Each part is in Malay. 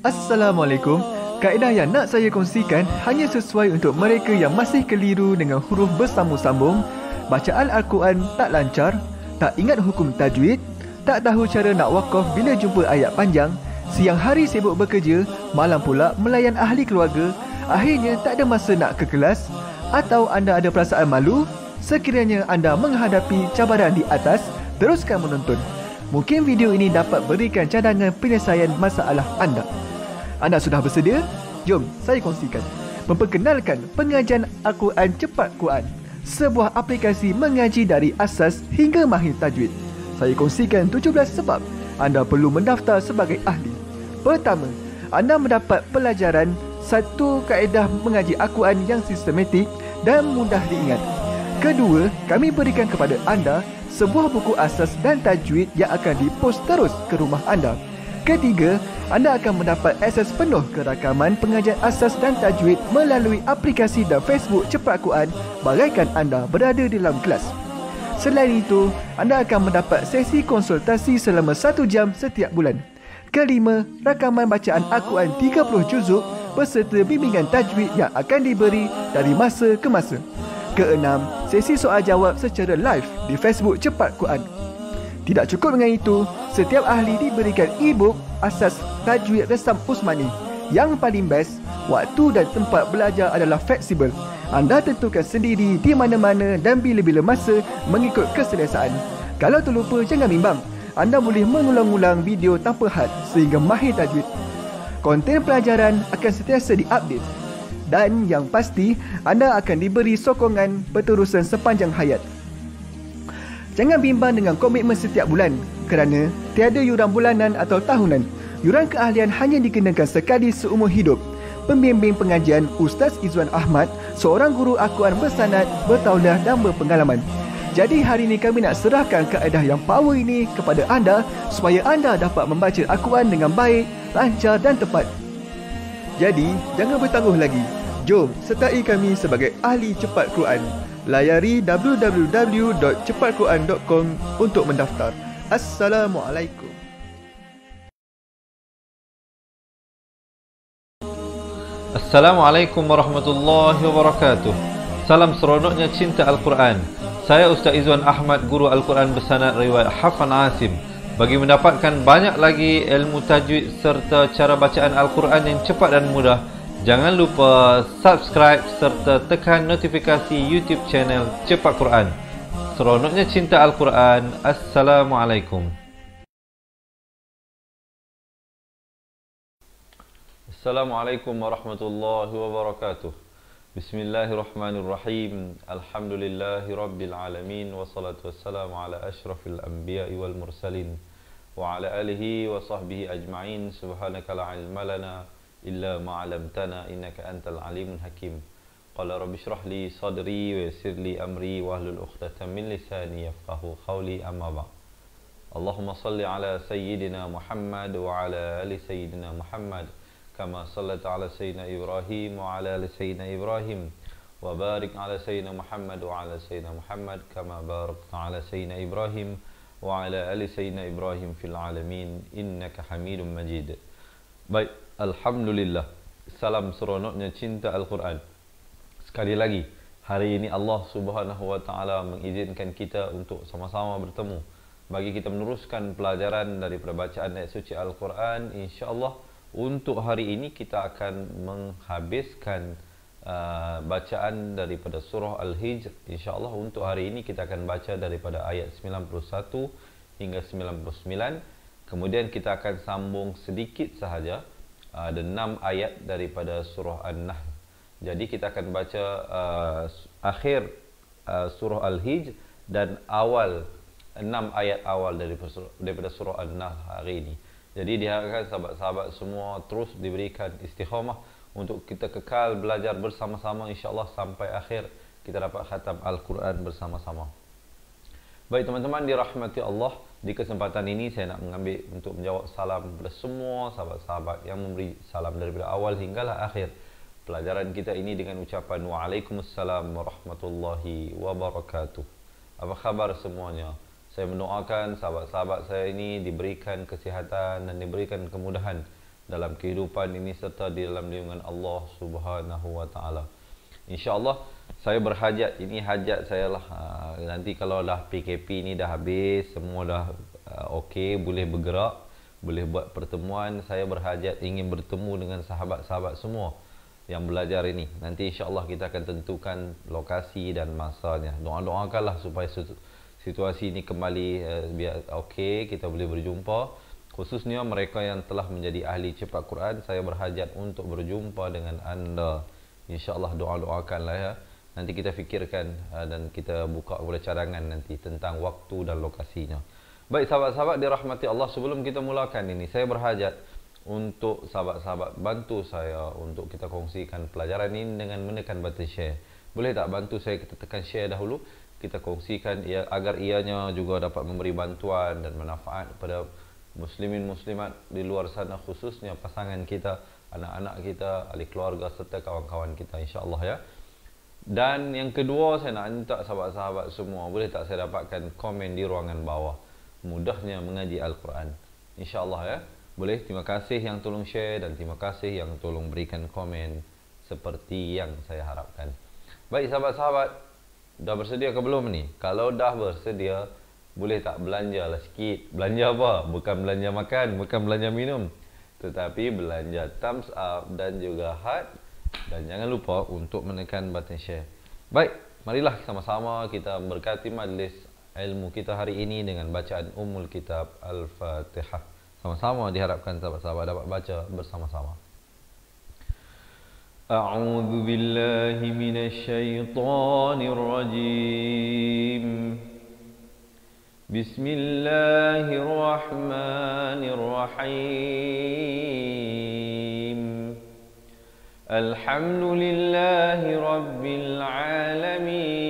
Assalamualaikum. Kaedah yang nak saya kongsikan hanya sesuai untuk mereka yang masih keliru dengan huruf bersambung-sambung, bacaan Al-Quran tak lancar, tak ingat hukum tajwid, tak tahu cara nak wakaf bila jumpa ayat panjang, siang hari sibuk bekerja, malam pula melayan ahli keluarga, akhirnya tak ada masa nak ke kelas, atau anda ada perasaan malu. Sekiranya anda menghadapi cabaran di atas, teruskan menonton. Mungkin video ini dapat berikan cadangan penyelesaian masalah anda. Anda sudah bersedia? Jom saya kongsikan. Memperkenalkan pengajian Al-Quran Cepat Quran, sebuah aplikasi mengaji dari asas hingga mahir tajwid. Saya kongsikan 17 sebab anda perlu mendaftar sebagai ahli. Pertama, anda mendapat pelajaran satu kaedah mengaji Al-Quran yang sistematik dan mudah diingat. Kedua, kami berikan kepada anda sebuah buku asas dan tajwid yang akan dipost terus ke rumah anda. Ketiga, anda akan mendapat akses penuh ke rakaman pengajian asas dan tajwid melalui aplikasi dan Facebook Cepat Quran bagaikan anda berada di dalam kelas. Selain itu, anda akan mendapat sesi konsultasi selama 1 jam setiap bulan. Kelima, rakaman bacaan Al-Quran 30 juzuk beserta bimbingan tajwid yang akan diberi dari masa ke masa. Keenam, sesi soal jawab secara live di Facebook Cepat Quran. Tidak cukup dengan itu, setiap ahli diberikan e-book asas tajwid resam Usmani. Yang paling best, waktu dan tempat belajar adalah fleksibel. Anda tentukan sendiri di mana-mana dan bila-bila masa mengikut keselesaan. Kalau terlupa, jangan bimbang. Anda boleh mengulang-ulang video tanpa had sehingga mahir tajwid. Konten pelajaran akan sentiasa diupdate. Dan yang pasti, anda akan diberi sokongan berterusan sepanjang hayat. Jangan bimbang dengan komitmen setiap bulan kerana tiada yuran bulanan atau tahunan. Yuran keahlian hanya dikenakan sekali seumur hidup. Pembimbing pengajian Ustaz Izwan Ahmad, seorang guru Al-Quran bersanad, bertauliah dan berpengalaman. Jadi hari ini kami nak serahkan kaedah yang power ini kepada anda supaya anda dapat membaca Al-Quran dengan baik, lancar dan tepat. Jadi, jangan bertangguh lagi. Jom sertai kami sebagai ahli cepat Quran. Layari www.cepatquran.com untuk mendaftar. Assalamualaikum. Assalamualaikum warahmatullahi wabarakatuh. Salam seronoknya cinta Al-Quran. Saya Ustaz Izwan Ahmad, guru Al-Quran bersanad riwayat Hafan Asim. Bagi mendapatkan banyak lagi ilmu tajwid serta cara bacaan Al-Quran yang cepat dan mudah, jangan lupa subscribe serta tekan notifikasi YouTube channel Cepat Quran. Seronoknya cinta Al-Quran. Assalamualaikum. Assalamualaikum warahmatullahi wabarakatuh. Bismillahirrahmanirrahim. Alhamdulillahi rabbil alamin. Wassalatu wassalamu ala ashrafil anbiya'i wal mursalin wa ala alihi wa sahbihi ajma'in. Subhanaka la ilma lana illa ma'alamtana innaka antal alimun hakim. Qala rabbi shrah li sadri wa yassir li amri wa hlul 'uqdatam min lisani yafqahu qawli, amma ba'd. Allahumma salli ala sayyidina Muhammad wa ala ali sayyidina Muhammad kama sallaita ala sayyidina Ibrahim wa ala ali sayyidina Ibrahim wa barik ala sayyidina Muhammad wa ala sayyidina Muhammad kama barakta ala sayyidina Ibrahim wa ala ali sayyidina Ibrahim fil alamin innaka Hamidum Majid. Baik, alhamdulillah. Salam seronoknya cinta Al-Quran. Sekali lagi, hari ini Allah Subhanahu wa taala mengizinkan kita untuk sama-sama bertemu bagi kita meneruskan pelajaran daripada bacaan ayat suci Al-Quran. Insya-Allah untuk hari ini kita akan menghabiskan bacaan daripada surah Al-Hijr. InsyaAllah untuk hari ini kita akan baca daripada ayat 91 hingga 99. Kemudian kita akan sambung sedikit sahaja, ada 6 ayat daripada surah An-Nahl. Jadi kita akan baca akhir surah Al-Hijr dan awal 6 ayat awal daripada surah An-Nahl hari ini. Jadi diharapkan sahabat-sahabat semua terus diberikan istiqamah untuk kita kekal belajar bersama-sama, insya-Allah sampai akhir kita dapat khatam Al-Quran bersama-sama. Baik teman-teman dirahmati Allah, di kesempatan ini saya nak mengambil untuk menjawab salam kepada semua sahabat-sahabat yang memberi salam daripada awal hinggalah akhir pelajaran kita ini dengan ucapan Waalaikumsalam warahmatullahi wabarakatuh. Apa khabar semuanya? Saya mendoakan sahabat-sahabat saya ini diberikan kesihatan dan diberikan kemudahan dalam kehidupan ini serta di dalam lindungan Allah Subhanahu wa taala. Insya-Allah saya berhajat, ini hajat saya lah. Nanti kalau dah PKP ni dah habis, semua dah okey, boleh bergerak, boleh buat pertemuan, saya berhajat ingin bertemu dengan sahabat-sahabat semua yang belajar ini. Nanti insya-Allah kita akan tentukan lokasi dan masanya. Doa-doakanlah supaya situasi ini kembali biar okey, kita boleh berjumpa. Khususnya mereka yang telah menjadi ahli cepat Quran, saya berhajat untuk berjumpa dengan anda. Insya-Allah doa-doakanlah ya. Nanti kita fikirkan dan kita buka kepada cadangan nanti tentang waktu dan lokasinya. Baik sahabat-sahabat dirahmati Allah, sebelum kita mulakan ini, saya berhajat untuk sahabat-sahabat bantu saya untuk kita kongsikan pelajaran ini dengan menekan button share. Boleh tak bantu saya kita tekan share dahulu, kita kongsikan agar ianya juga dapat memberi bantuan dan manfaat kepada muslimin muslimat di luar sana, khususnya pasangan kita, anak-anak kita, ahli keluarga serta kawan-kawan kita, insya-Allah ya. Dan yang kedua, saya nak minta sahabat-sahabat semua, boleh tak saya dapatkan komen di ruangan bawah. Mudahnya mengaji Al-Quran, insya-Allah ya. Boleh, terima kasih yang tolong share dan terima kasih yang tolong berikan komen seperti yang saya harapkan. Baik sahabat-sahabat, dah bersedia ke belum ni? Kalau dah bersedia, boleh tak belanja lah sikit. Belanja apa? Bukan belanja makan, bukan belanja minum, tetapi belanja thumbs up dan juga heart. Dan jangan lupa untuk menekan button share. Baik, marilah sama-sama kita berkati majlis ilmu kita hari ini dengan bacaan Ummul Kitab Al-Fatihah. Sama-sama diharapkan sahabat-sahabat dapat baca bersama-sama. A'udzu billahi minasy syaithanir rajim. Bismillahirrahmanirrahim. Alhamdulillahi rabbil alamin.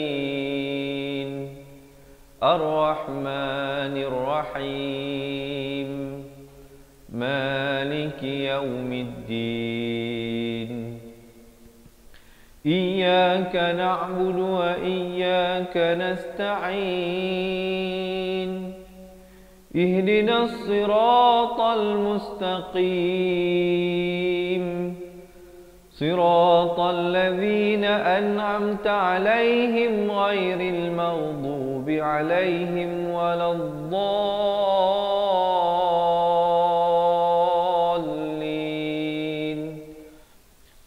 Ar-Rahmanir Rahim. Maliki yaumiddin. Iyyaka na'budu wa iyyaka nasta'in. Ihdinas siratal mustaqim. Siratal ladzina an'amta 'alaihim ghairil maghdubi 'alaihim waladdallin.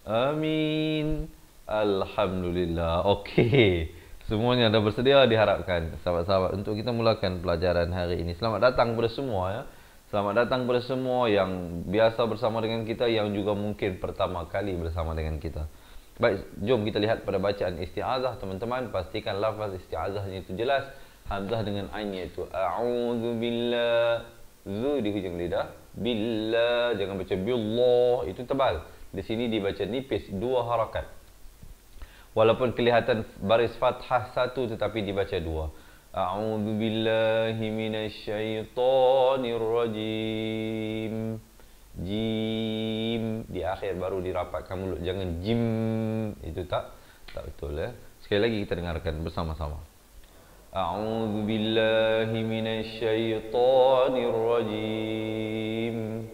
Amin. Alhamdulillah. Okey. Semuanya dah bersedia diharapkan sahabat-sahabat untuk kita mulakan pelajaran hari ini. Selamat datang kepada semua ya. Selamat datang kepada semua yang biasa bersama dengan kita, yang juga mungkin pertama kali bersama dengan kita. Baik, jom kita lihat pada bacaan isti'azah teman-teman. Pastikan lafaz isti'azahnya itu jelas. Hamzah dengan ainnya itu a'udzu billah. Zu di hujung lidah. Billah, jangan baca billah, itu tebal. Di sini dibaca nipis, 2 harakat. Walaupun kelihatan baris fathah 1 tetapi dibaca 2. A'udzu billahi minasy syaithanir rajim. Jim di akhir baru dirapatkan mulut, jangan jim, itu tak betul ya. Sekali lagi kita dengarkan bersama-sama. A'udzu billahi minasy syaithanir rajim.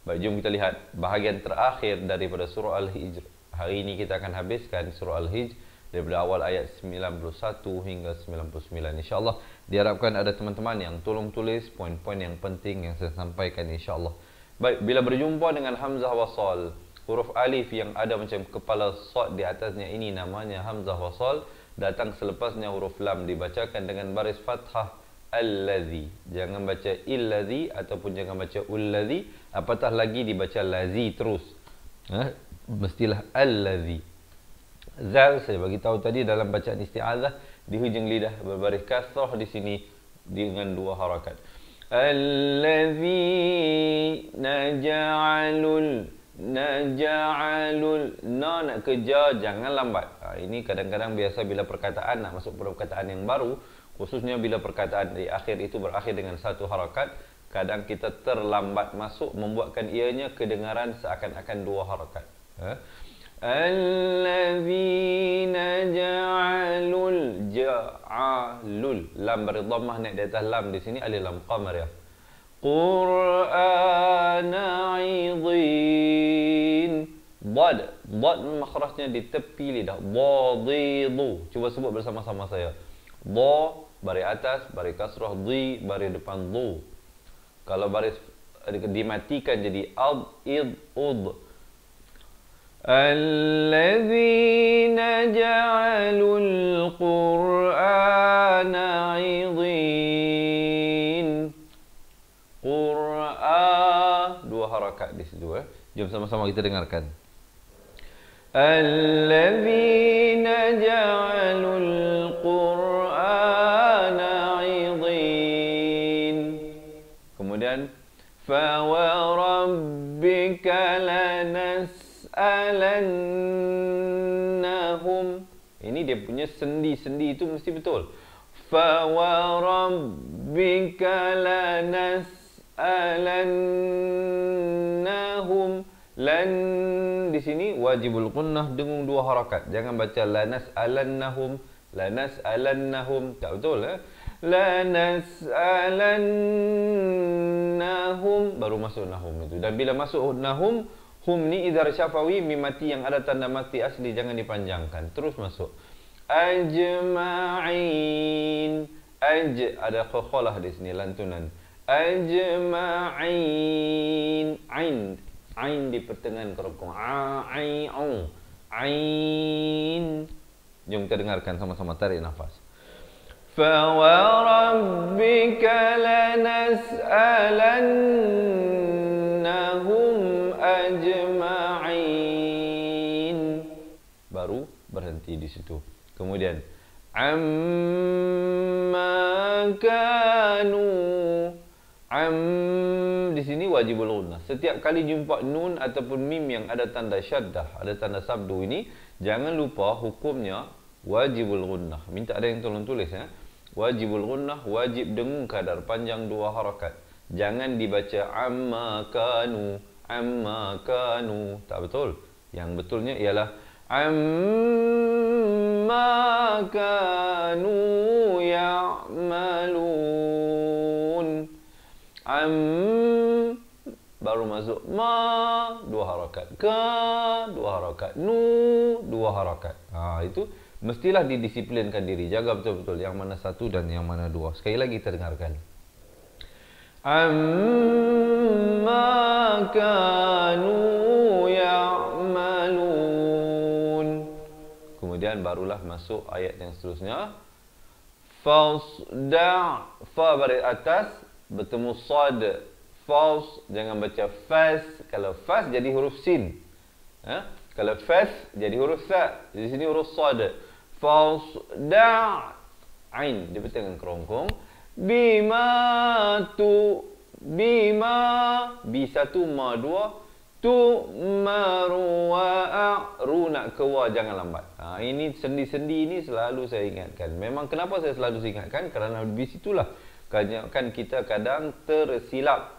Baik, jom kita lihat bahagian terakhir daripada surah Al-Hijr. Hari ini kita akan habiskan surah Al-Hijr daripada awal ayat 91 hingga 99. InsyaAllah diharapkan ada teman-teman yang tolong tulis poin-poin yang penting yang saya sampaikan, insyaAllah. Baik, bila berjumpa dengan hamzah wasal, huruf alif yang ada macam kepala sad di atasnya ini namanya hamzah wasal. Datang selepasnya huruf lam dibacakan dengan baris fathah allazi. Jangan baca illazi ataupun jangan baca ullazi, apatah lagi dibaca lazi terus. Mestilah allazi. Zal saya bagi tahu tadi dalam bacaan isti'azah di hujung lidah berbaris kasrah di sini dengan 2 harakat. Allazi naj'alul nak kejar, jangan lambat. Ini kadang-kadang biasa bila perkataan nak masuk pada perkataan yang baru, khususnya bila perkataan di akhir itu berakhir dengan 1 harakat, kadang kita terlambat masuk membuatkan ianya kedengaran seakan-akan 2 harakat. Allazina ja'alul lam berdhammah naik di atas lam, di sini alif lam qamar ya. Qur'ana 'idhin. Dad makhrajnya di tepi lidah. Dhadidu. Cuba sebut bersama-sama saya. Dha baris atas, baris kasrah, di baris depan dhu. Kalau baris dimatikan jadi ad, id, ud. Alladzina ja'alul Qur'ana 'idhin. Dua harakat di situ. Jom sama-sama kita dengarkan. Alladzina ja'alul Qur'ana 'idhin. Kemudian fa wa rabbika lanas'alannahum. Ini dia punya sendi-sendi itu mesti betul. Fa wa rabbika lanas'alannahum. Lan di sini wajibul gunnah dengung dua harakat. Jangan baca lanas'alannahum, lanas'alannahum. Tak betul lanas'alannahum baru masuk nahum itu. Dan bila masuk nahum, hum ni idhar syafawi, mim mati yang ada tanda mati asli, jangan dipanjangkan. Terus masuk. Ajma'in. Ada khakhalah di sini lantunan. Ajma'in. Ain di pertengahan kerongkong. Ain. Jom kita dengarkan sama-sama, tarik nafas. Fa wa rabbika lanas'alannahum ajma'in. Baru berhenti di situ. Kemudian amma kanu. Di sini wajibul gunnah. Setiap kali jumpa nun ataupun mim yang ada tanda syaddah, ada tanda sabdu ini, jangan lupa hukumnya wajibul gunnah. Minta ada yang tolong tulis Wajibul gunnah, wajib dengung kadar panjang dua harakat. Jangan dibaca amma kanu, amma kanu. Tak betul. Yang betulnya ialah amma kanu ya'malun. Baru masuk ma, dua harakat. Ka, dua harakat. Nu, dua harakat. Itu mestilah didisiplinkan diri. Jaga betul-betul yang mana satu dan yang mana dua. Sekali lagi kita dengarkan. Amma kanu ya'malun. Kemudian barulah masuk ayat yang seterusnya. Fasda'. Fa baris atas bertemu sad. Fas, jangan baca fas. Kalau fas jadi huruf sin. Kalau fas jadi huruf sa. Di sini huruf sad. Fasda' ain di pertengahan kerongkong. Bima bi satu ma dua. Tu maru ru nak ke wa, jangan lambat. Ini sendi-sendi ini selalu saya ingatkan. Memang kenapa saya selalu ingatkan? Kerana di situlah kan kita kadang tersilap.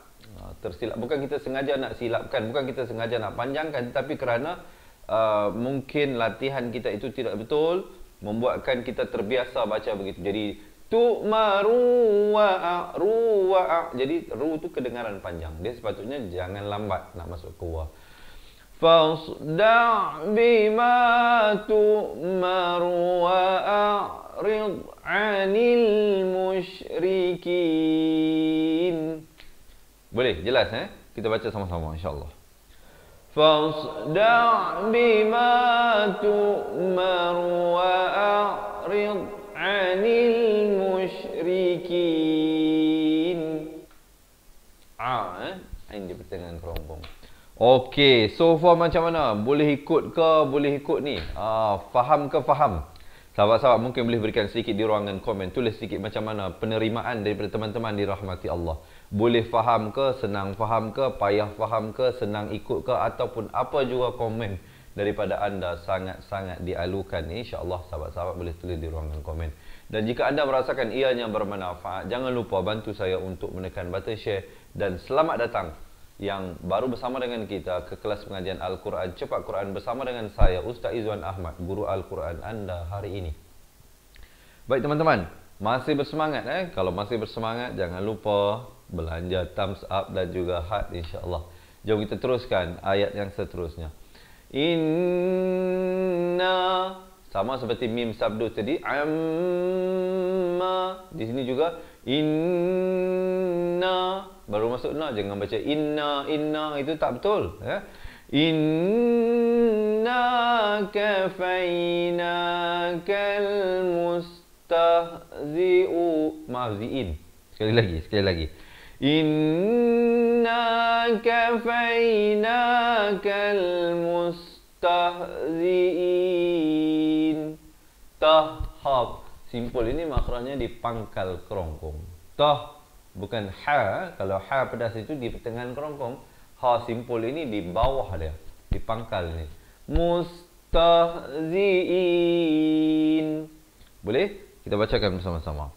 Bukan kita sengaja nak silapkan, bukan kita sengaja nak panjangkan, tetapi kerana mungkin latihan kita itu tidak betul, membuatkan kita terbiasa baca begitu. Jadi tu maru wa jadi ru itu kedengaran panjang. Dia sepatutnya jangan lambat nak masuk ke wa. Fasda' bima tu'maru wa a'rid 'anil musyrikin. Boleh jelas kita baca sama-sama insya-Allah. Fasda' bima tu'maru wa a'rid 'anil musyrikin. Ain di pertengahan kerongkong. Okey, so far macam mana? Boleh ikut ke? Boleh ikut ni? Faham ke faham? Sahabat-sahabat mungkin boleh berikan sedikit di ruangan komen. Tulis sedikit macam mana penerimaan daripada teman-teman dirahmati Allah. Boleh faham ke? Senang faham ke? Payah faham ke? Senang ikut ke? Ataupun apa juga komen daripada anda sangat-sangat dialukan. InsyaAllah sahabat-sahabat boleh tulis di ruangan komen. Dan jika anda merasakan ianya bermanfaat, jangan lupa bantu saya untuk menekan button share. Dan selamat datang yang baru bersama dengan kita ke kelas pengajian Al-Quran Cepat Quran bersama dengan saya Ustaz Izwan Ahmad, guru Al-Quran anda hari ini. Baik teman-teman, masih bersemangat Kalau masih bersemangat, jangan lupa belanja thumbs up dan juga heart insya-Allah. Jom kita teruskan ayat yang seterusnya. Inna, sama seperti mim sabdu tadi, amma. Di sini juga inna, baru masuk na, jangan baca inna, itu tak betul ya. Inna kafainakal mustahzi'u. Maaf, zi'in. Sekali lagi. Inna kafainakal mustahzi'in. Tahab. Simpul ini makhrajnya di pangkal kerongkong. Tah, bukan ha. Kalau ha pedas itu di pertengahan kerongkong. Ha simpul ini di bawah dia, di pangkal ni. Mustahzi'in. Boleh? Kita bacakan bersama-sama.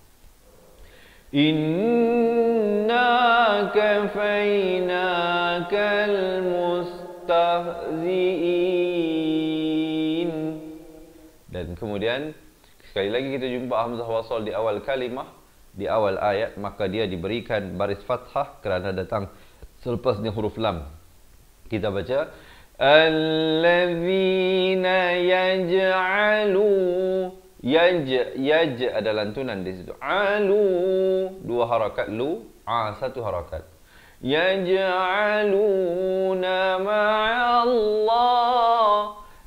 Inna kafainakal mustahzi'in. Dan kemudian sekali lagi kita jumpa hamzah wasal di awal kalimah, di awal ayat, maka dia diberikan baris fathah kerana datang selepasnya huruf lam. Kita baca allazina yaj'alu. Yaj ada lantunan di situ. Alu, 2 harakat, lu, a 1 harakat. Yaj'aluna ma'allah.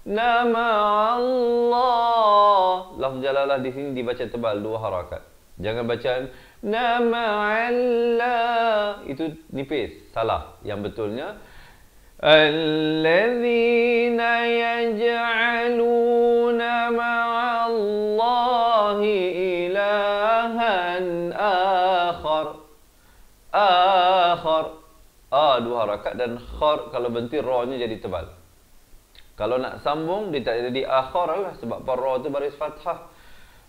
Nama Allah. Lafz jalalah di sini dibaca tebal 2 harakat. Jangan baca nama Allah, itu nipis, salah. Yang betulnya allazina yaj'aluna ma'allahi ilahan akhar. Akhar, a 2 harakat, dan khar kalau bentir ra-nya jadi tebal. Kalau nak sambung dia tak jadi akhar lah, sebab ra tu baris fathah.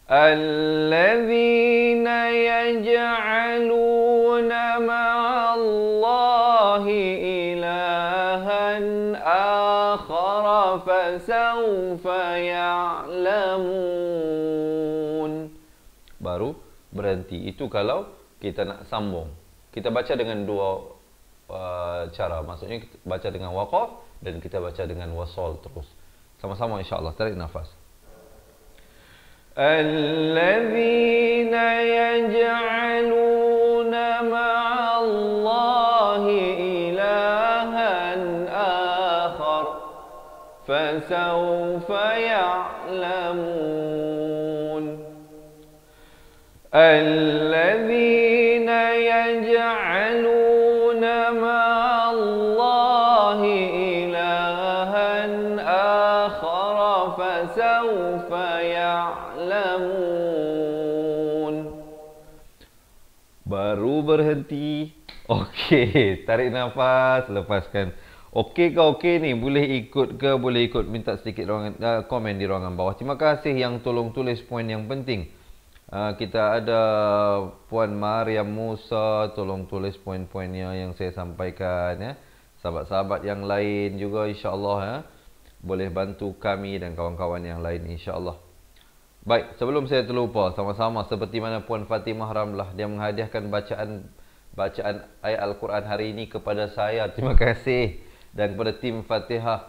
Allazina yaj'aluna ma'allahi ilahan akhar fasawfa ya'lamun. Baru berhenti. Itu kalau kita nak sambung. Kita baca dengan 2 cara. Maksudnya kita baca dengan waqaf dan kita baca dengan wasal terus. Sama-sama insya-Allah. Tarik nafas. الذين يجعلون مع الله إلها آخر فسوف يعلمون. الذين يجعلون مع الله إلها آخر فسوف يعلمون. Baru berhenti. Okey, tarik nafas, lepaskan. Okey ke okey ni? Boleh ikut ke? Boleh ikut, minta sedikit komen di ruangan bawah. Terima kasih yang tolong tulis poin yang penting. Kita ada Puan Mariam Musa, tolong tulis poin-poinnya yang saya sampaikan ya. Sahabat-sahabat yang lain juga insya-Allah ya, boleh bantu kami dan kawan-kawan yang lain insya-Allah. Baik, sebelum saya terlupa, sama-sama seperti mana Puan Fatimah Ramlah, dia menghadiahkan bacaan ayat Al-Quran hari ini kepada saya. Terima kasih. Dan kepada tim Fatihah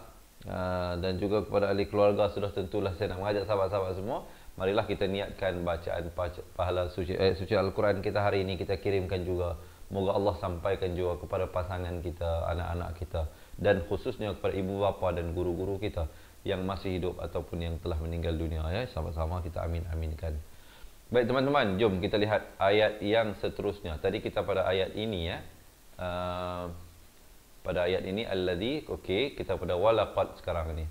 dan juga kepada ahli keluarga. Sudah tentulah saya nak mengajak sahabat-sahabat semua, marilah kita niatkan bacaan pahala suci Al-Quran kita hari ini, kita kirimkan juga. Moga Allah sampaikan juga kepada pasangan kita, anak-anak kita, dan khususnya kepada ibu bapa dan guru-guru kita yang masih hidup ataupun yang telah meninggal dunia ya. Sama-sama kita amin-aminkan. Baik teman-teman, jom kita lihat ayat yang seterusnya. Tadi kita pada ayat ini ya. Pada ayat ini alladzi, okey, kita pada walaqad sekarang ni.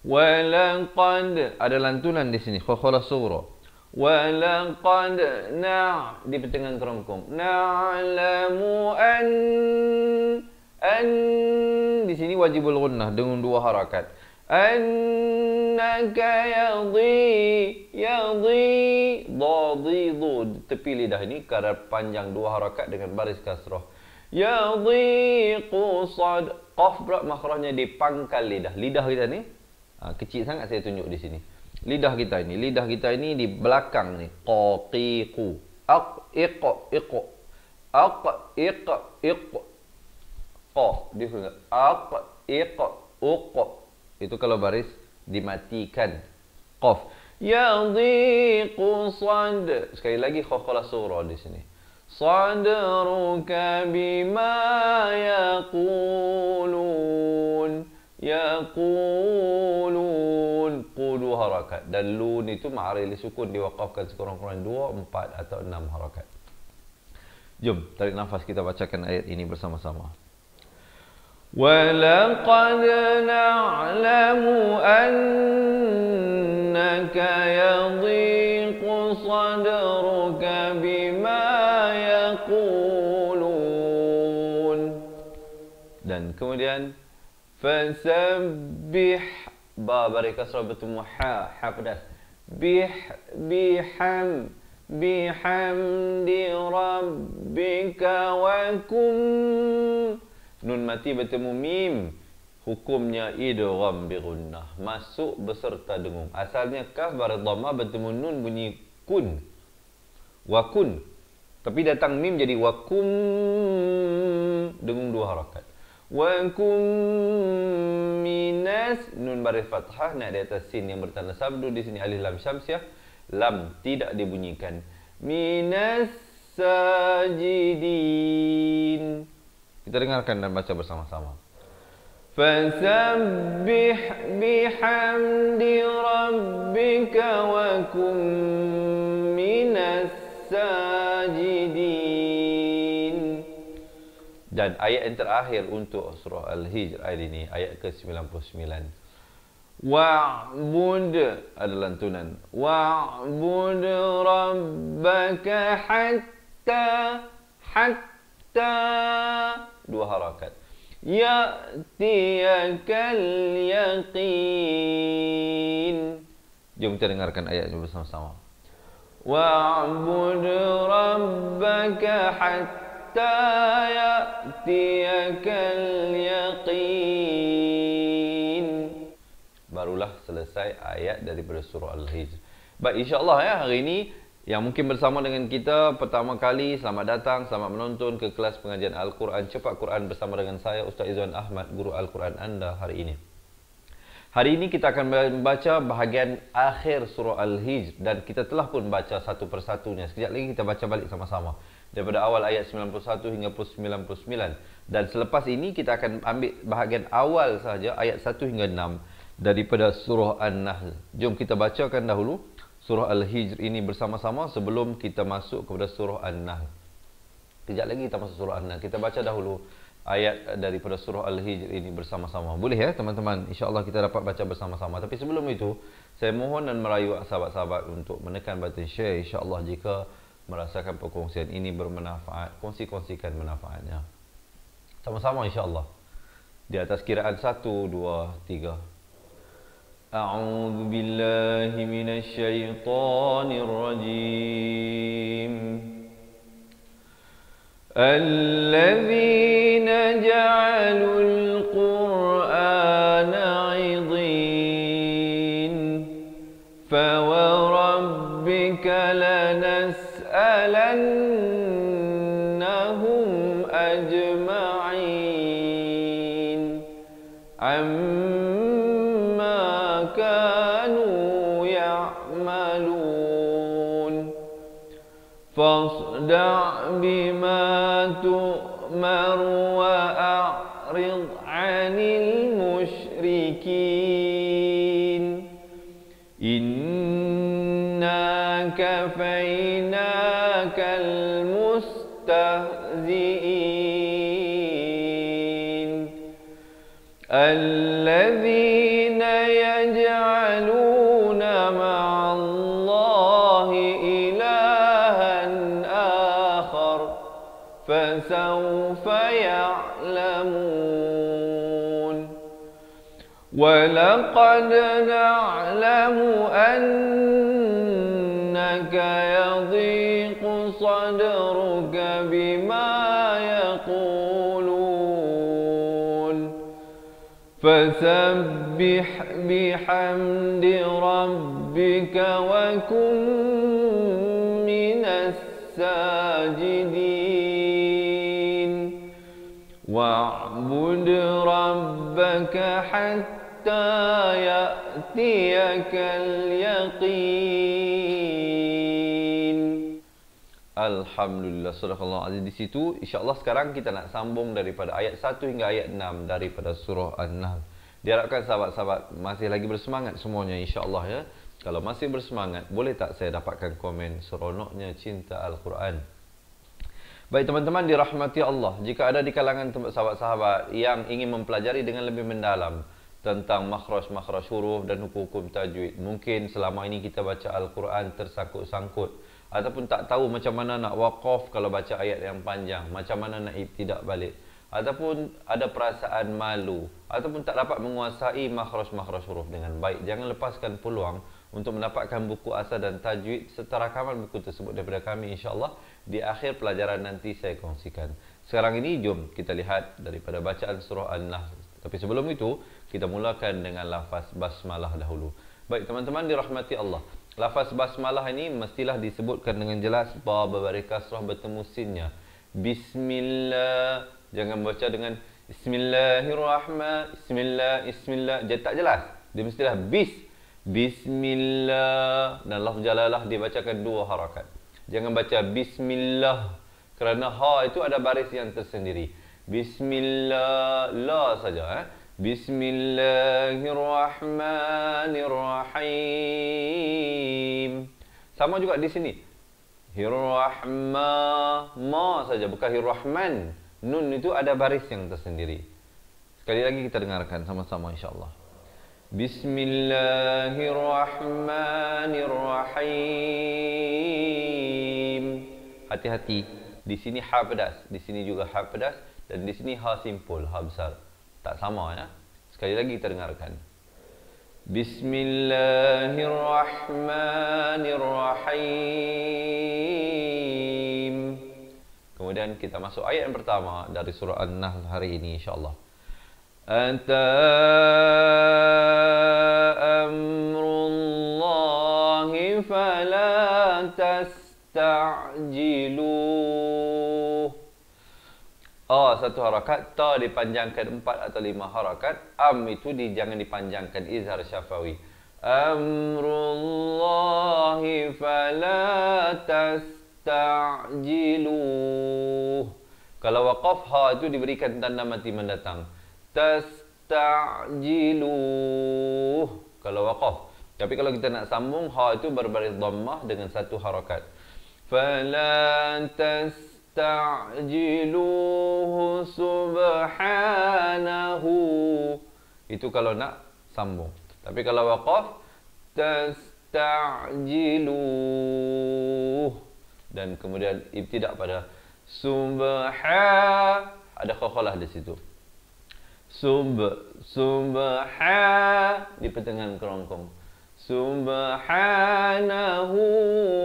Walaqad ada lantunan di sini, khalas surah. Walaqad di pertengahan kerongkong. Na'lamu an di sini wajibul gunnah dengan 2 harakat. Annaka yadhi dhad, tepi lidah ini kadar panjang 2 harakat dengan baris kasrah. Yadhiqu sad, qaf berat makhrajnya di pangkal lidah. Lidah kita ni kecil sangat, saya tunjuk di sini. Lidah kita ini di belakang ni, qaqiqu, iq. Aq, iq, iq. Qaf. Dia kena aq, iq, uq. Itu kalau baris dimatikan. Qaf. Yadhiqu sad. Sekali lagi khafala surah di sini. Sadruka bima yaqulun. Yaqulun. Qulu harakat. Dan lun itu ma'aril sukun diwaqafkan sekurang-kurangnya 2, 4 atau 6 harakat. Jom tarik nafas, kita bacakan ayat ini bersama-sama. وَلَقَدْ نَعْلَمُ أَنَّكَ يَضِيقُ صَدْرُكَ بِمَا يَقُولُونَ. Dan kemudian فَسَبِّحْ ba bari kasrah bertemu ha pedas. Bihamdi rabbika wa kum. Nun mati bertemu mim, hukumnya idgham bi gunnah, masuk beserta dengung. Asalnya kaf bar dhamma bertemu nun bunyi kun. Wa kun. Tapi datang mim jadi wa kum, dengung 2 harakat. Wa kum minas, nun baris fathah naik di atas sin yang bertanda sabdu, di sini alif lam syamsiah, lam tidak dibunyikan. Minas sajidin. Kita dengarkan dan baca bersama-sama. Fasabbih bihamdi rabbika wa kum minas sajidin. Dan ayat yang terakhir untuk surah Al-Hijr ayat ini, ayat ke-99. Wa'bud adalah lantunan. Wa'bud rabbaka hatta 2 harakat. Ya'tiyakal yaqin. Jom kita dengarkan ayat ini bersama-sama. Wa'bud rabbaka hatta ya'tiyakal yaqin. Barulah selesai ayat daripada surah Al-Hijr. Baik, insya-Allah ya, hari ini yang mungkin bersama dengan kita pertama kali, selamat datang, selamat menonton ke kelas pengajian Al-Quran Cepat Quran bersama dengan saya Ustaz Izzuan Ahmad, guru Al-Quran anda hari ini. Hari ini kita akan membaca bahagian akhir surah Al-Hijr dan kita telah pun baca satu persatunya. Sekejap lagi kita baca balik sama-sama daripada awal ayat 91 hingga 99. Dan selepas ini kita akan ambil bahagian awal sahaja ayat 1 hingga 6 daripada surah An-Nahl. Jom kita bacakan dahulu surah Al-Hijr ini bersama-sama sebelum kita masuk kepada surah An-Nahl. Kejap lagi kita masuk surah An-Nahl. Kita baca dahulu ayat daripada surah Al-Hijr ini bersama-sama. Boleh ya teman-teman? InsyaAllah kita dapat baca bersama-sama. Tapi sebelum itu, saya mohon dan merayu sahabat-sahabat untuk menekan button share. InsyaAllah jika merasakan perkongsian ini bermanfaat, kongsi-kongsikan manfaatnya. Sama-sama insyaAllah. Di atas kiraan 1, 2, 3. أعوذ بالله من الشيطان الرجيم الذين جعلوا القرآن عضين فوربك لنسألنهم أجمعين فاصدع بما تؤمر وأعرض عن المشركين إنا كفيناك المستهزئين الذين يجعلون مع الله فسوف يعلمون ولقد نعلم أنك يضيق صدرك بما يقولون فسبح بحمد ربك وكن من الساجدين wa'bud rabbaka hatta ya'tiyakal yaqin. Alhamdulillah, surah Aziz. Di situ insya-Allah sekarang kita nak sambung daripada ayat 1 hingga ayat 6 daripada surah An-Nahl. Diharapkan sahabat-sahabat masih lagi bersemangat semuanya insya-Allah ya. Kalau masih bersemangat, boleh tak saya dapatkan komen seronoknya cinta Al-Quran? Baik teman-teman dirahmati Allah, jika ada di kalangan sahabat-sahabat yang ingin mempelajari dengan lebih mendalam tentang makhraj-makhraj huruf dan hukum-hukum tajwid, mungkin selama ini kita baca Al-Quran tersangkut-sangkut, ataupun tak tahu macam mana nak waqaf kalau baca ayat yang panjang, macam mana nak ibtidak balik, ataupun ada perasaan malu, ataupun tak dapat menguasai makhraj-makhraj huruf dengan baik, jangan lepaskan peluang untuk mendapatkan buku asal dan tajwid serta rakaman buku tersebut daripada kami insya-Allah. Di akhir pelajaran nanti saya kongsikan. Sekarang ini jom kita lihat daripada bacaan surah An-Nahl. Tapi sebelum itu kita mulakan dengan lafaz basmalah dahulu. Baik teman-teman dirahmati Allah, lafaz basmalah ini mestilah disebutkan dengan jelas ba berkasrah bertemu sinnya. Bismillah, jangan baca dengan Bismillahirrahmanirrahim. Bismillah, jadi tak jelas. Dia mestilah Bismillah, dan lafaz jalalah dibacakan 2 harakat. Jangan baca Bismillah, kerana ha itu ada baris yang tersendiri. Bismillah, la saja. Bismillahirrahmanirrahim. Sama juga di sini. Hirrahma, ma saja, bukan hirrahman. Nun itu ada baris yang tersendiri. Sekali lagi kita dengarkan sama-sama insya-Allah. Bismillahirrahmanirrahim. Hati-hati, di sini ha pedas, di sini juga ha pedas, dan di sini ha simpul, ha besar. Tak sama ya. Sekali lagi kita dengarkan. Bismillahirrahmanirrahim. Kemudian kita masuk ayat yang pertama dari surah An-Nahl hari ini insya-Allah. Ata amrullahi fala tasta'jiluh. Satu harakat, ta dipanjangkan 4 atau 5 harakat, itu jangan dipanjangkan, izhar syafawi. Amrullahi fala tasta'jiluh. Kalau waqaf ha itu diberikan tanda mati mendatang. Tasta'jiluh kalau waqaf. Tapi kalau kita nak sambung, ha itu berbaris dhammah dengan 1 harakat. Fala tasta'jiluhu subhanahu. Itu kalau nak sambung. Tapi kalau waqaf, tasta'jiluh, dan kemudian ibtidak pada ada khakhalah di situ. Di pertengahan kerongkong. Subhanahu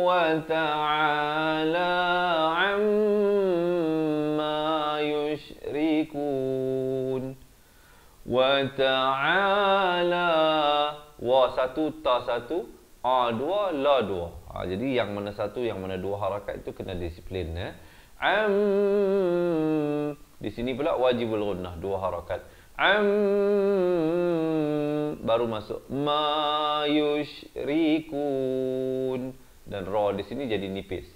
wa ta'ala amma yushrikun. Wa ta'ala, wa 1, ta 1, a 2, la 2. Jadi yang mana 1, yang mana 2 harakat itu kena disiplin ya. Di sini pula wajibul ghunnah 2 harakat. Baru masuk ma yushrikun, dan ra di sini jadi nipis.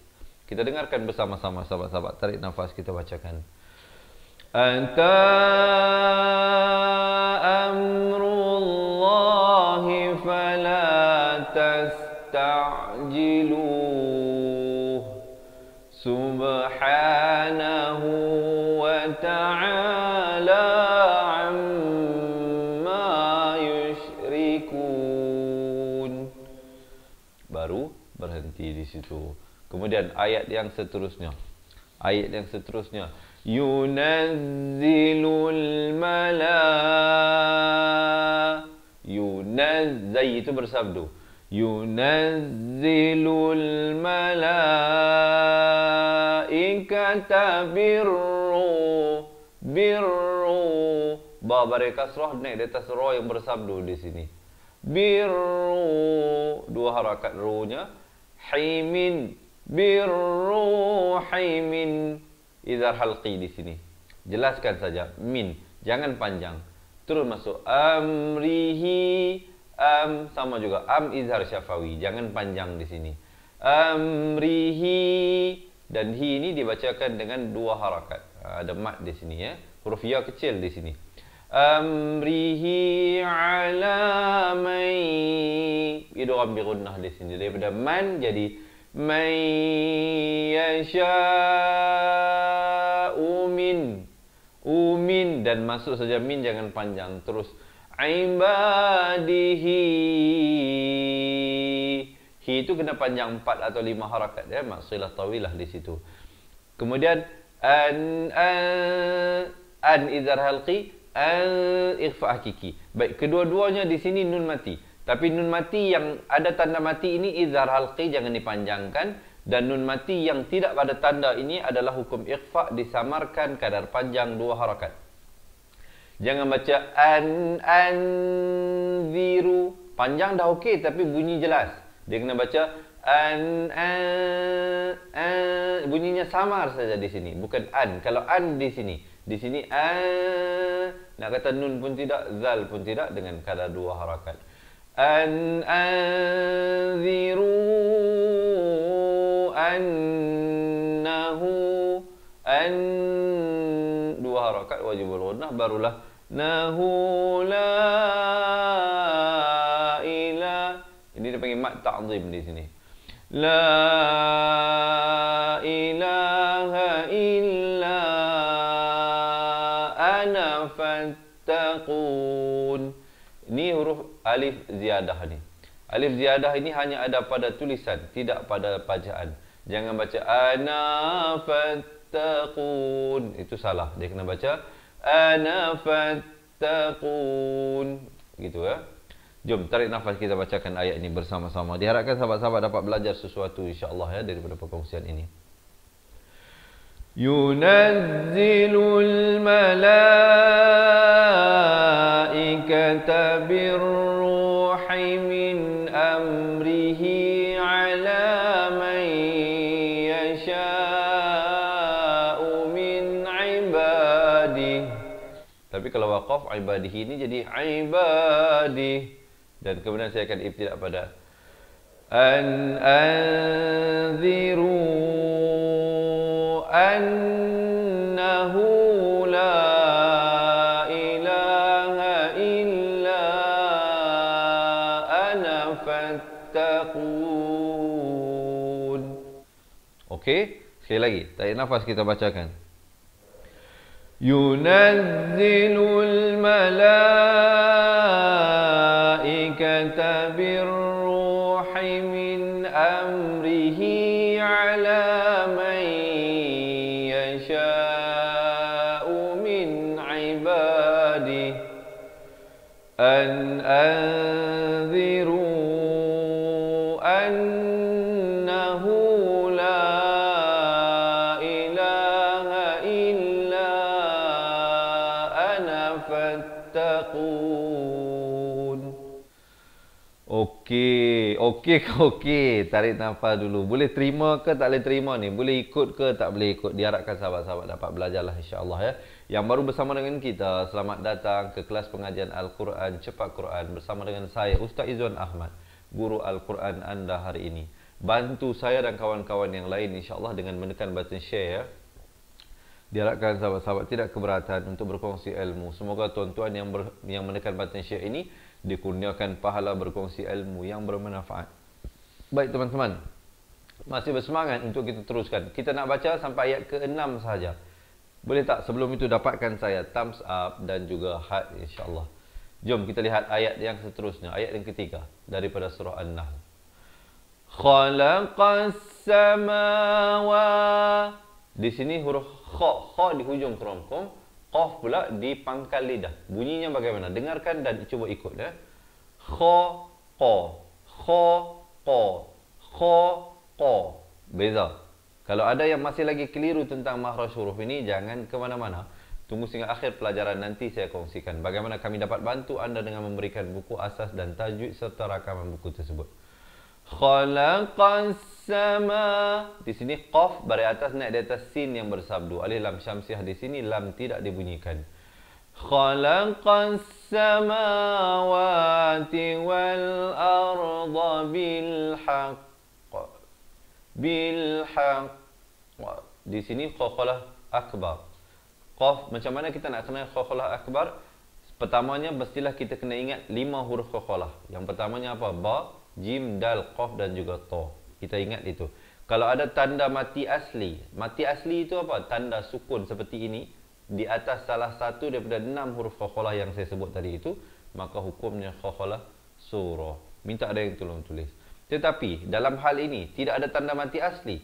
Kita dengarkan bersama-sama sahabat-sahabat. Tarik nafas, kita bacakan. Anta amrullahi fala tasta'jiluh subhanahu wa ta'ala amma yushrikun. Baru berhenti di situ. Kemudian ayat yang seterusnya. Yunazzilul Yunazzai itu bersabdu. Yunazzilul malaikata birru. Ba baris kasrah naik di atas ra yang bersabdu di sini. Birru, 2 harakat ru-nya. Himin, birru himin. Izhar halqi di sini. Jelaskan saja. Min. Jangan panjang. Terus masuk. Amrihi. Sama juga. Izhar syafawi. Jangan panjang di sini. Amrihi. Dan hi ini dibacakan dengan 2 harakat. Ada mat di sini ya. Huruf ya kecil di sini. Amrihi ala may. Idgham bi gunnah di sini. Daripada man jadi may yasha'u min. Umin dan masuk saja min, jangan panjang. Terus ibadihi. Hi itu kena panjang 4 atau 5 harakat ya, maksilah tawilah di situ. Kemudian an izhar halqi, ikhfa hakiki. Baik, kedua-duanya di sini nun mati. Tapi nun mati yang ada tanda mati ini izhar halqi, jangan dipanjangkan. Dan nun mati yang tidak pada tanda ini adalah hukum ikhfa, disamarkan kadar panjang 2 harakat. Jangan baca anziru. Panjang dah okey tapi bunyi jelas. Dia kena baca bunyinya samar saja di sini, bukan an. Kalau an di sini nak kata nun pun tidak, zal pun tidak, dengan kadar 2 harakat. Anziru annahu 2 harakat wajibul ghunnah, barulah nahu la ilah. Ini dia panggil mat ta'zim di sini. La ilaha illa ana fattaqun. Ini huruf alif ziyadah ni. Alif ziyadah ini hanya ada pada tulisan, tidak pada bacaan. Jangan baca ana fattaqun. Itu salah. Dia kena baca ana fattaqun. Gitu ya. Jom tarik nafas, kita bacakan ayat ini bersama-sama. Diharapkan sahabat-sahabat dapat belajar sesuatu insya-Allah ya daripada perkongsian ini. Yunazzilul malaikata birruhi min amrihi ala man yasha'u min ibadihi. Tapi kalau waqaf ibadihi ini jadi ibadihi. Dan kemudian saya akan ibtidak pada anziru annahu la ilaha illa ana fattaqun. Okey, sekali lagi tarik nafas, kita bacakan. Yunazzilul malaikata birruhi min amrihi ala man yasha'u min ibadihi anziru annahu la ilaha illa ana fattaqun. Okey. Tarik nafas dulu. Boleh terima ke tak boleh terima ni? Boleh ikut ke tak boleh ikut? Diharapkan sahabat-sahabat dapat belajarlah insya-Allah ya. Yang baru bersama dengan kita, selamat datang ke kelas pengajian Al-Quran Cepat Quran bersama dengan saya Ustaz Izzuan Ahmad, guru Al-Quran anda hari ini. Bantu saya dan kawan-kawan yang lain insya-Allah dengan menekan button share ya. Diharapkan sahabat-sahabat tidak keberatan untuk berkongsi ilmu. Semoga tuan-tuan yang menekan button share ini dikurniakan pahala berkongsi ilmu yang bermanfaat. Baik teman-teman, masih bersemangat untuk kita teruskan. Kita nak baca sampai ayat ke-6 sahaja. Boleh tak sebelum itu dapatkan saya thumbs up dan juga heart insya-Allah. Jom kita lihat ayat yang seterusnya, ayat yang ketiga daripada surah An-Nahl. Khalaqas samawati. Di sini huruf kha di hujung kerongkong, qaf pula di pangkal lidah. Bunyinya bagaimana? Dengarkan dan cuba ikut ya. Kha qa, kha qa, kha qa. Beza. Kalau ada yang masih lagi keliru tentang makhraj huruf ini, jangan ke mana-mana. Tunggu sehingga akhir pelajaran, nanti saya kongsikan bagaimana kami dapat bantu anda dengan memberikan buku asas dan tajwid serta rakaman buku tersebut. Khalaqas sama. Di sini qaf baris atas naik di atas sin yang bersabdu. Alif lam syamsiah di sini lam tidak dibunyikan. Khalaqas samawati wal arda bil haqq. Bil haqq. Di sini qalqalah akbar. Qaf, macam mana kita nak kenal qalqalah akbar? Pertamanya mestilah kita kena ingat 5 huruf qalqalah. Yang pertamanya apa? Ba, jim, dal, qaf dan juga ta. Kita ingat itu. Kalau ada tanda mati asli. Mati asli itu apa? Tanda sukun seperti ini di atas salah satu daripada 6 huruf qalqalah yang saya sebut tadi itu, maka hukumnya qalqalah surah. Minta ada yang tolong tulis. Tetapi dalam hal ini tidak ada tanda mati asli,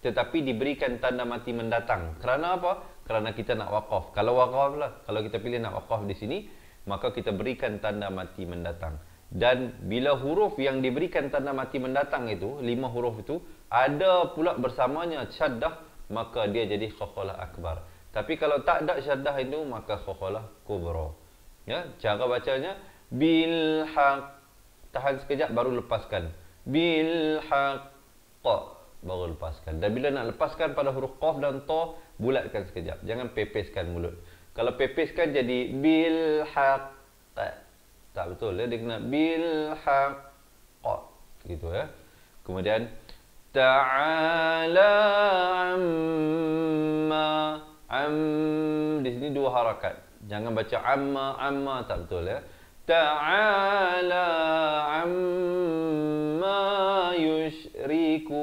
tetapi diberikan tanda mati mendatang. Kerana apa? Kerana kita nak waqaf. Kalau waqaf lah, kalau kita pilih nak waqaf di sini, maka kita berikan tanda mati mendatang. Dan bila huruf yang diberikan tanda mati mendatang itu, 5 huruf itu, ada pula bersamanya syaddah, maka dia jadi qalqalah akbar. Tapi kalau tak ada syaddah itu, maka qalqalah kubra. Ya, cara bacanya bil haqq. Tahan sekejap baru lepaskan. Bil haqq. Baru lepaskan. Dan bila nak lepaskan pada huruf qaf dan ta, bulatkan sekejap. Jangan pepeskan mulut. Kalau pepeskan jadi bil haqq. Tak betul ya, dia kena bil haqq. Gitu ya. Kemudian ta'ala amma. Di sini 2 harakat. Jangan baca amma tak betul ya. Ta'ala amma yushrikun.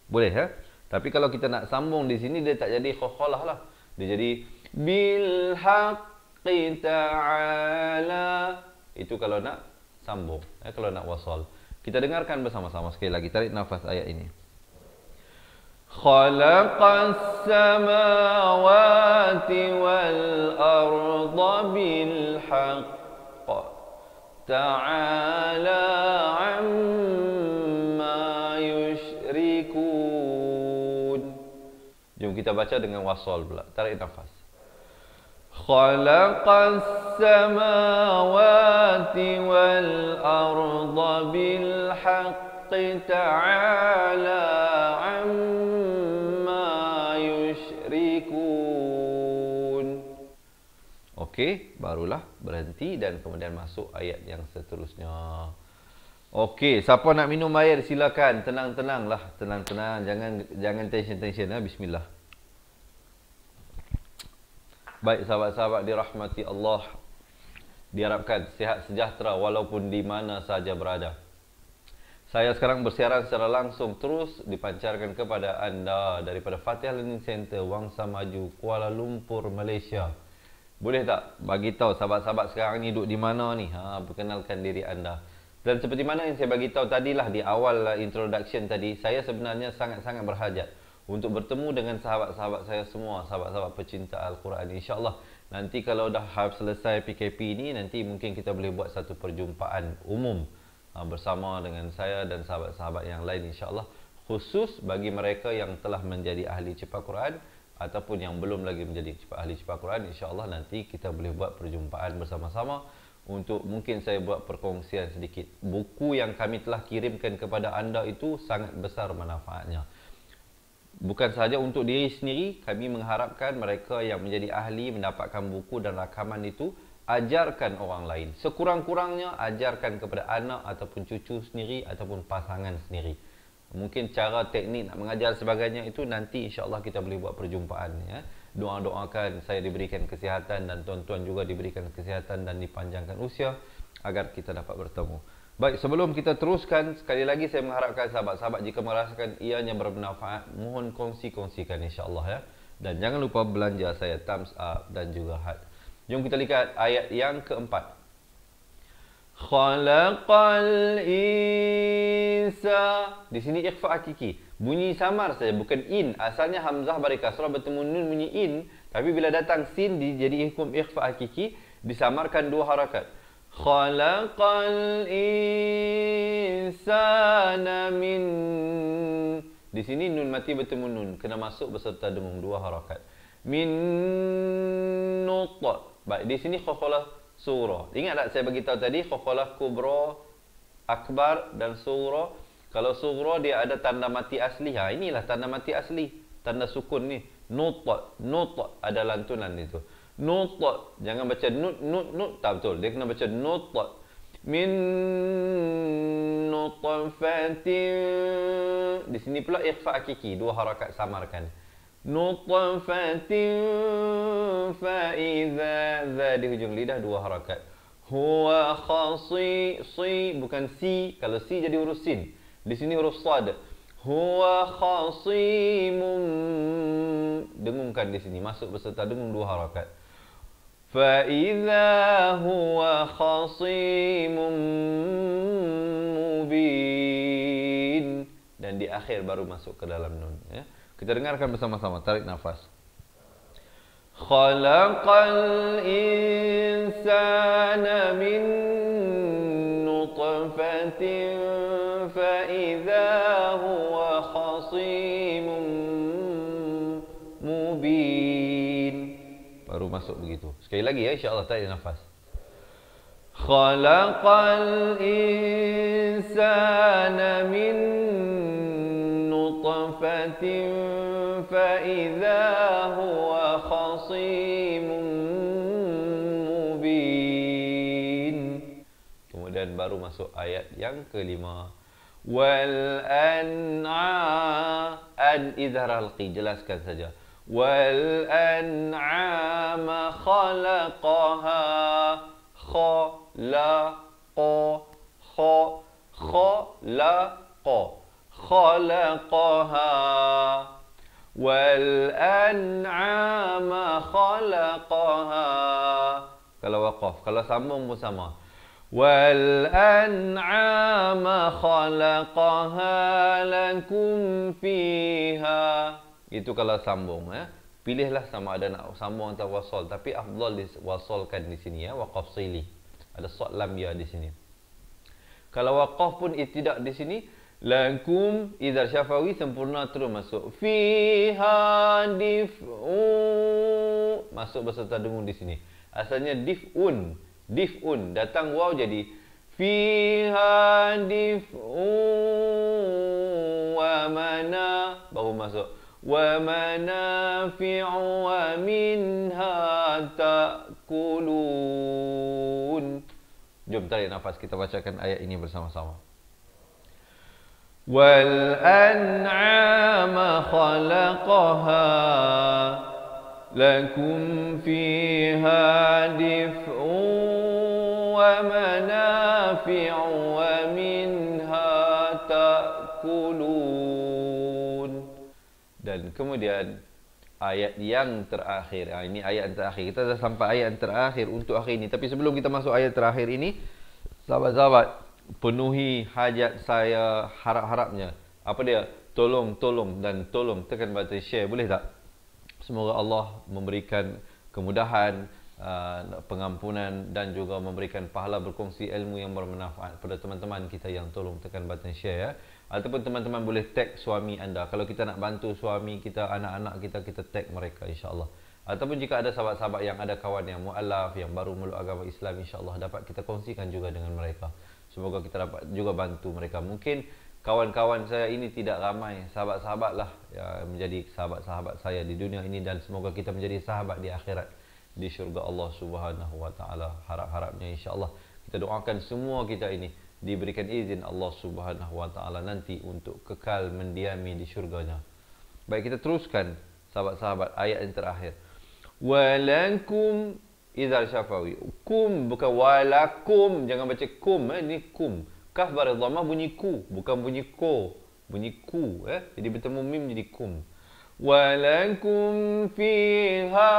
Boleh ya? Tapi kalau kita nak sambung di sini dia tak jadi qalqalah lah. Dia jadi bil haqqi ta'ala. Itu kalau nak sambung, kalau nak wasal. Kita dengarkan bersama-sama sekali lagi. Tarik nafas ayat ini. Khalaqas samawati wal arda bil haqq. Ta'ala amma yushrikun. Jom kita baca dengan wasal pula. Tarik nafas. Khalaqas samawati wal arda bil haqq. Ta'ala amma yushrikun. Okey, barulah berhenti dan kemudian masuk ayat yang seterusnya. Okey, siapa nak minum air silakan. Tenang-tenanglah, tenang-tenang, jangan tension-tension ya. Bismillah. Baik sahabat-sahabat dirahmati Allah, diharapkan sihat sejahtera walaupun di mana saja berada. Saya sekarang bersiaran secara langsung terus dipancarkan kepada anda daripada Fatihah Learning Center, Wangsa Maju, Kuala Lumpur, Malaysia. Boleh tak bagi tahu sahabat-sahabat sekarang ni duduk di mana ni? Perkenalkan diri anda. Dan seperti mana yang saya bagi tahu tadilah di awal introduction tadi, saya sebenarnya sangat-sangat berhajat untuk bertemu dengan sahabat-sahabat saya semua, sahabat-sahabat pecinta Al-Quran. InsyaAllah nanti kalau dah selesai PKP ni, nanti mungkin kita boleh buat satu perjumpaan umum bersama dengan saya dan sahabat-sahabat yang lain, insyaAllah, khusus bagi mereka yang telah menjadi ahli cepat Quran ataupun yang belum lagi menjadi ahli cepat Quran. InsyaAllah nanti kita boleh buat perjumpaan bersama-sama untuk mungkin saya buat perkongsian sedikit. Buku yang kami telah kirimkan kepada anda itu sangat besar manfaatnya. Bukan sahaja untuk diri sendiri, kami mengharapkan mereka yang menjadi ahli mendapatkan buku dan rakaman itu, ajarkan orang lain. Sekurang-kurangnya ajarkan kepada anak ataupun cucu sendiri ataupun pasangan sendiri. Mungkin cara teknik nak mengajar sebagainya itu nanti insya-Allah kita boleh buat perjumpaan ya. Doa-doakan saya diberikan kesihatan dan tuan-tuan juga diberikan kesihatan dan dipanjangkan usia agar kita dapat bertemu. Baik, sebelum kita teruskan, sekali lagi saya mengharapkan sahabat-sahabat jika merasakan ianya bermanfaat, mohon kongsi-kongsikan insya-Allah ya. Dan jangan lupa belanja saya thumbs up dan juga heart. Jom kita lihat ayat yang keempat. Khalaqal insa. Di sini ikhfa hakiki. Bunyi samar saja, bukan in. Asalnya hamzah baris kasrah bertemu nun bunyi in, tapi bila datang sin jadi hukum ikhfa hakiki, disamarkan 2 harakat. Khalaqal insana min. Di sini nun mati bertemu nun, kena masuk beserta dengung 2 harakat. Min nutfah. Baik, di sini qalqalah surah. Ingat tak saya bagi tahu tadi qalqalah kubra akbar dan sughra. Kalau sughra dia ada tanda mati asli. Inilah tanda mati asli. Tanda sukun ni. Nut ada lantunan itu. Nut, jangan baca nut, tak betul. Dia kena baca nut. Min nutfatin. Di sini pula ikhfa hakiki, 2 harakat samarkan. Nutfatin fa idza, za di hujung lidah 2 harakat. Huwa si bukan si. Kalau si jadi huruf sin. Di sini huruf sad. Huwa khasimun, dengungkan di sini, masuk beserta dengung 2 harakat. Fa idza huwa khasimun mubin, dan di akhir baru masuk ke dalam nun, ya. Kita dengarkan bersama-sama, tarik nafas. Khalaqal insana min nutfatin fa idza huwa khasimun mubin. Baru masuk begitu. Sekali lagi ya, insya-Allah, tarik nafas. Khalaqal insana min nutfatin fa idza huwa khasimun mubin. Kemudian baru masuk ayat yang kelima. Wal an izhar halqi, jelaskan saja. Wal an'ama khalaqaha, khalaqaha. Wal an'ama khalaqaha. Kalau waqaf, kalau sambung pun sama. Wal an'ama khalaqaha lakum fiha. Itu kalau sambung, ya. Pilihlah sama ada nak sambung atau wasal, tapi afdal diwasalkan di sini, ya, waqaf sili. Ada sad lam ya di sini. Kalau waqaf pun tidak di sini, lakum idzar syafawi sempurna terus masuk. Fiha dif'un, masuk beserta dengung di sini. Asalnya dif'un, datang waw jadi fiha dif'un wa mana, baru masuk wa manafi'u wa minha ta'kulun. Jom tarik nafas, kita bacakan ayat ini bersama-sama. Wal an'ama khalaqaha lakum fiha dif'un wa manafi'u wa minha ta'kulun. Dan kemudian ayat yang terakhir. Ini ayat yang terakhir. Kita dah sampai ayat yang terakhir untuk hari ini. Tapi sebelum kita masuk ayat terakhir ini, sahabat-sahabat, penuhi hajat saya harap-harapnya. Apa dia? Tolong tekan button share, boleh tak? Semoga Allah memberikan kemudahan, pengampunan dan juga memberikan pahala berkongsi ilmu yang bermanfaat pada teman-teman kita yang tolong tekan button share, ya. Ataupun teman-teman boleh tag suami anda. Kalau kita nak bantu suami kita, anak-anak kita, kita tag mereka, insya-Allah. Ataupun jika ada sahabat-sahabat yang ada kawan yang mu'alaf, yang baru meluk agama Islam, insya-Allah dapat kita kongsikan juga dengan mereka. Semoga kita dapat juga bantu mereka. Mungkin kawan-kawan saya ini tidak ramai, sahabat-sahabat lah yang menjadi sahabat-sahabat saya di dunia ini, dan semoga kita menjadi sahabat di akhirat, di syurga Allah Subhanahu wa taala. Harap-harapnya insya-Allah kita doakan semua kita ini diberikan izin Allah Subhanahu wa taala nanti untuk kekal mendiami di syurganya. Baik, kita teruskan sahabat-sahabat ayat yang terakhir. Walakum idzal syafawi. Kum bukan walakum, jangan baca kum, ini kum. Kaf bar dhamma bunyi ku, bukan bunyi ko, bunyi ku, Jadi bertemu mim jadi kum. Walakum fiha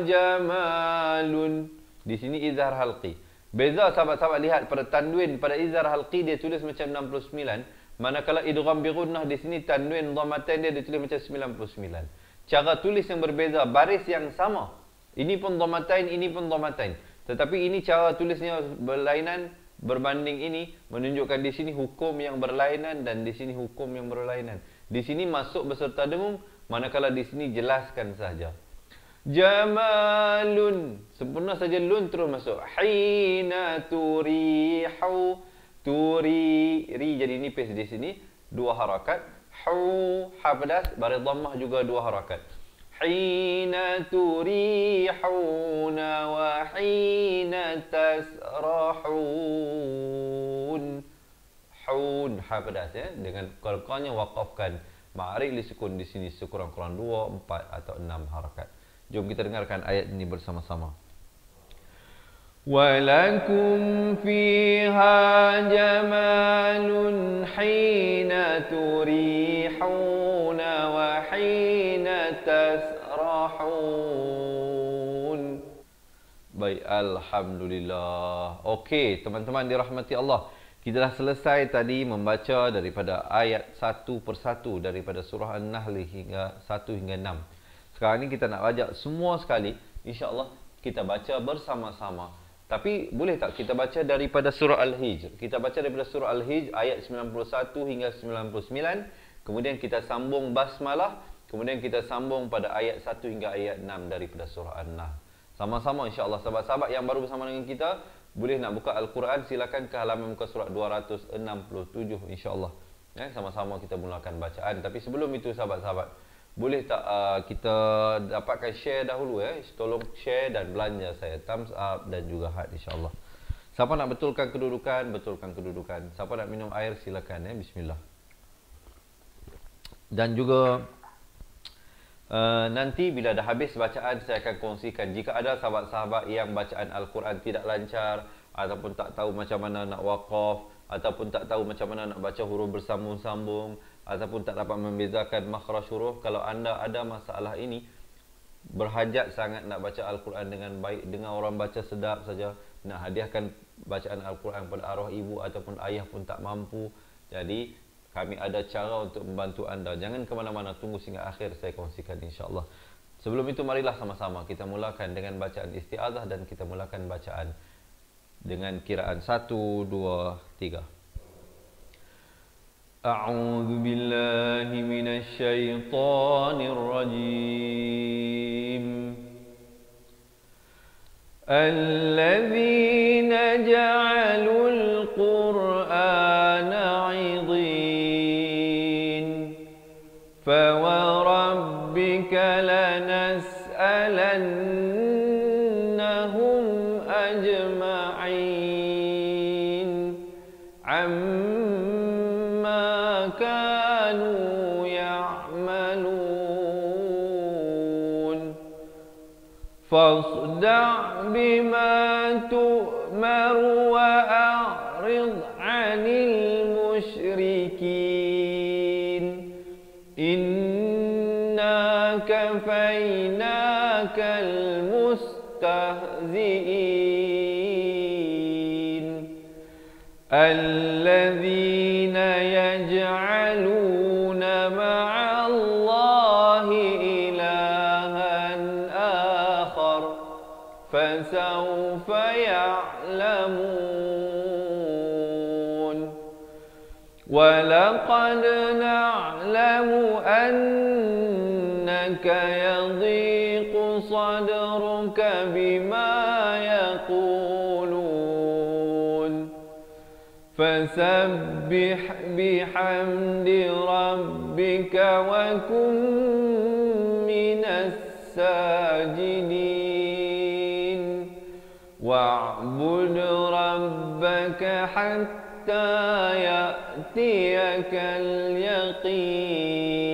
jamalun. Di sini izhar halqi. Beza sahabat-sahabat lihat pada tanwin, pada izhar halqi dia tulis macam 69, manakala idgham bi gunnah di sini tanwin dhammatain dia ditulis macam 99. Cara tulis yang berbeza, baris yang sama. Ini pun dhammatain, ini pun dhammatain. Tetapi ini cara tulisnya berlainan, berbanding ini menunjukkan di sini hukum yang berlainan dan di sini hukum yang berlainan. Di sini masuk beserta dengung, manakala di sini jelaskan saja. Jamalun, sempurna saja lun terus masuk. Hina turihu Turi, ri jadi nipis di sini, 2 harakat. Ha pedas, baris dhammah juga 2 harakat. Hina turihuna wa hina tasrahun. Hun, ha pedas ya, dengan qalqalnya waqafkan ma'ari li sukun di sini sekurang-kurang 2, 4 atau 6 harakat. Jom kita dengarkan ayat ini bersama-sama. Walakum fiha jamalun hina turihuna wa hina tasrahun. Baik, alhamdulillah. Okey, teman-teman dirahmati Allah. Kita dah selesai tadi membaca daripada ayat satu persatu daripada surah An-Nahl hingga 1 hingga 6. Sekarang ni kita nak ajak semua sekali, insya-Allah kita baca bersama-sama. Tapi boleh tak kita baca daripada surah Al-Hijr? Kita baca daripada surah Al-Hijr ayat 91 hingga 99, kemudian kita sambung basmalah, kemudian kita sambung pada ayat 1 hingga ayat 6 daripada surah An-Nahl. Sama-sama insya-Allah. Sahabat-sahabat yang baru bersama dengan kita, boleh nak buka Al-Quran, silakan ke halaman muka surat 267 insya-Allah. Sama-sama kita mulakan bacaan. Tapi sebelum itu sahabat-sahabat, boleh tak kita dapatkan share dahulu tolong share dan belanja saya, thumbs up dan juga heart insya-Allah. Siapa nak betulkan kedudukan, betulkan kedudukan. Siapa nak minum air silakan bismillah. Dan juga nanti bila dah habis bacaan saya akan kongsikan jika ada sahabat-sahabat yang bacaan Al-Quran tidak lancar ataupun tak tahu macam mana nak waqaf ataupun tak tahu macam mana nak baca huruf bersambung-sambung ataupun tak dapat membezakan makhraj huruf. Kalau anda ada masalah ini, berhajat sangat nak baca Al-Quran dengan baik, dengan orang baca sedap saja, nak hadiahkan bacaan Al-Quran pada arwah ibu ataupun ayah pun tak mampu. Jadi kami ada cara untuk membantu anda. Jangan ke mana-mana, tunggu sehingga akhir saya kongsikan insya-Allah. Sebelum itu marilah sama-sama kita mulakan dengan bacaan isti'azah dan kita mulakan bacaan dengan kiraan 1 2 3. A'udzu billahi minasy syaithanir rajim. Alladzina ja'alul Qur'ana 'idhin fawarabbika lanas'alannahum ajma'in amma kanu ya'malun fasda' bima tu'mar wa a'rid 'anil musyrikin inna kafaynakal mustahzi'in alladzina yaj'aluna ma'allahi ilahan akhar fasawfa ya'lamun wa laqad na'lamu annaka yadhiqu sadruka bima yaqulun fasabbih bihamdi rabbika wa kun minas sajidin wa'bud rabbaka hatta ya'tiyakal yaqin.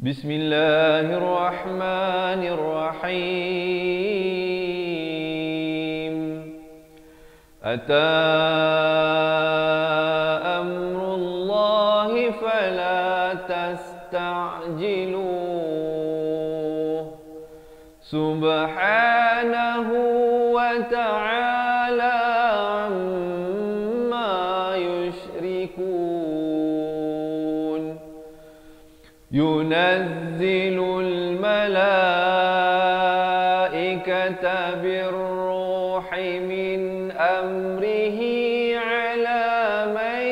Bismillahirrahmanirrahim. Ata amrullahi fala tasta'jiluh subhanahu wa ta'ala amma yushrikun yunazzilul malaikata birruhi min amrihi ala man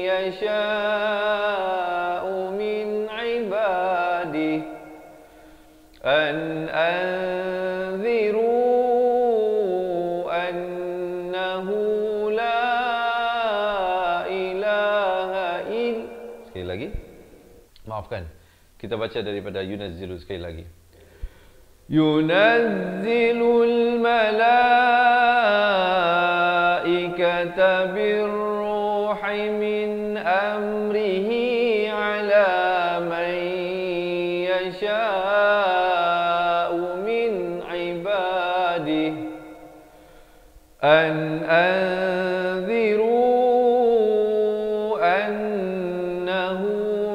yasha'u min ibadihi an anziru maafkan. Kita baca daripada Yunazzilu sekali lagi. Yunazzilul malaikata birruhi min amrihi ala man yasha'u min ibadihi an anziru annahu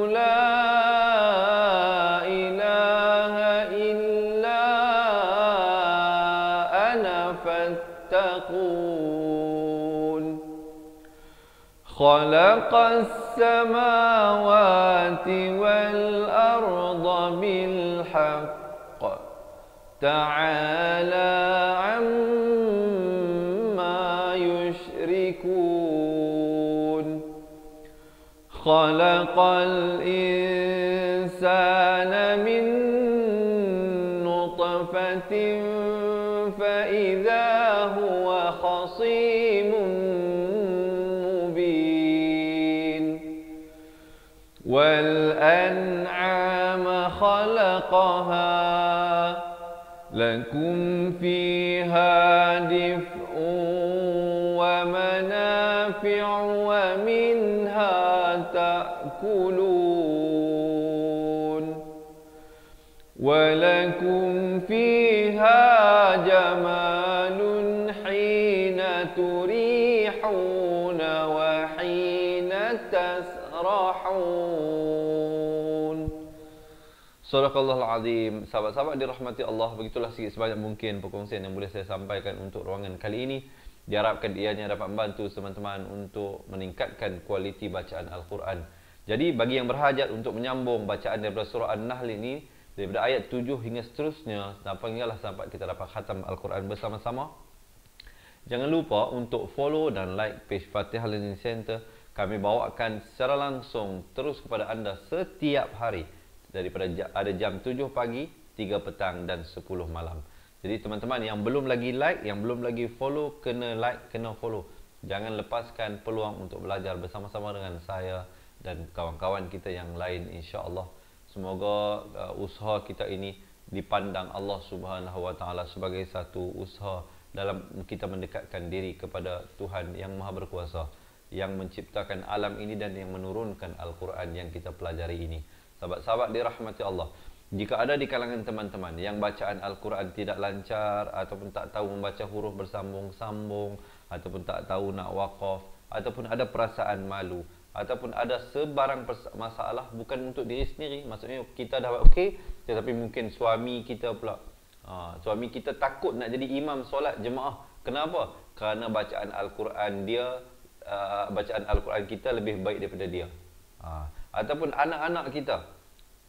la ilaha illa ana fattaqun khalaqas samawati wal arda bil haqq ta'ala خلق الإنسان من نطفة فإذا هو خصيم مبين والأنعام خلقها لكم فيها دفء ومنافع ومنها تأكلون ولكم فيها جمال حين تريحون وحين تسرحون. Sadaqallahul Azim. Sahabat-sahabat dirahmati Allah, begitulah sikit sebanyak mungkin perkongsian yang boleh saya sampaikan untuk ruangan kali ini. Diharapkan ianya dapat membantu teman-teman untuk meningkatkan kualiti bacaan Al-Quran. Jadi bagi yang berhajat untuk menyambung bacaan daripada surah An-Nahl ini, daripada ayat 7 hingga seterusnya, sampai kita dapat khatam Al-Quran bersama-sama, jangan lupa untuk follow dan like page Fatihah Learning Center. Kami bawakan secara langsung terus kepada anda setiap hari, daripada ada jam 7 pagi, 3 petang dan 10 malam. Jadi teman-teman yang belum lagi like, yang belum lagi follow, kena like, kena follow. Jangan lepaskan peluang untuk belajar bersama-sama dengan saya dan kawan-kawan kita yang lain, insya-Allah. Semoga usaha kita ini dipandang Allah Subhanahu wa taala sebagai satu usaha dalam kita mendekatkan diri kepada Tuhan yang Maha Berkuasa, yang menciptakan alam ini dan yang menurunkan Al-Quran yang kita pelajari ini. Sahabat-sahabat dirahmati Allah, jika ada di kalangan teman-teman yang bacaan Al-Quran tidak lancar, ataupun tak tahu membaca huruf bersambung-sambung, ataupun tak tahu nak waqaf, ataupun ada perasaan malu, ataupun ada sebarang masalah, bukan untuk diri sendiri, maksudnya kita dah okey, tetapi mungkin suami kita pula, suami kita takut nak jadi imam solat jemaah. Kenapa? Kerana bacaan Al-Quran dia, bacaan Al-Quran kita lebih baik daripada dia. Ataupun anak-anak kita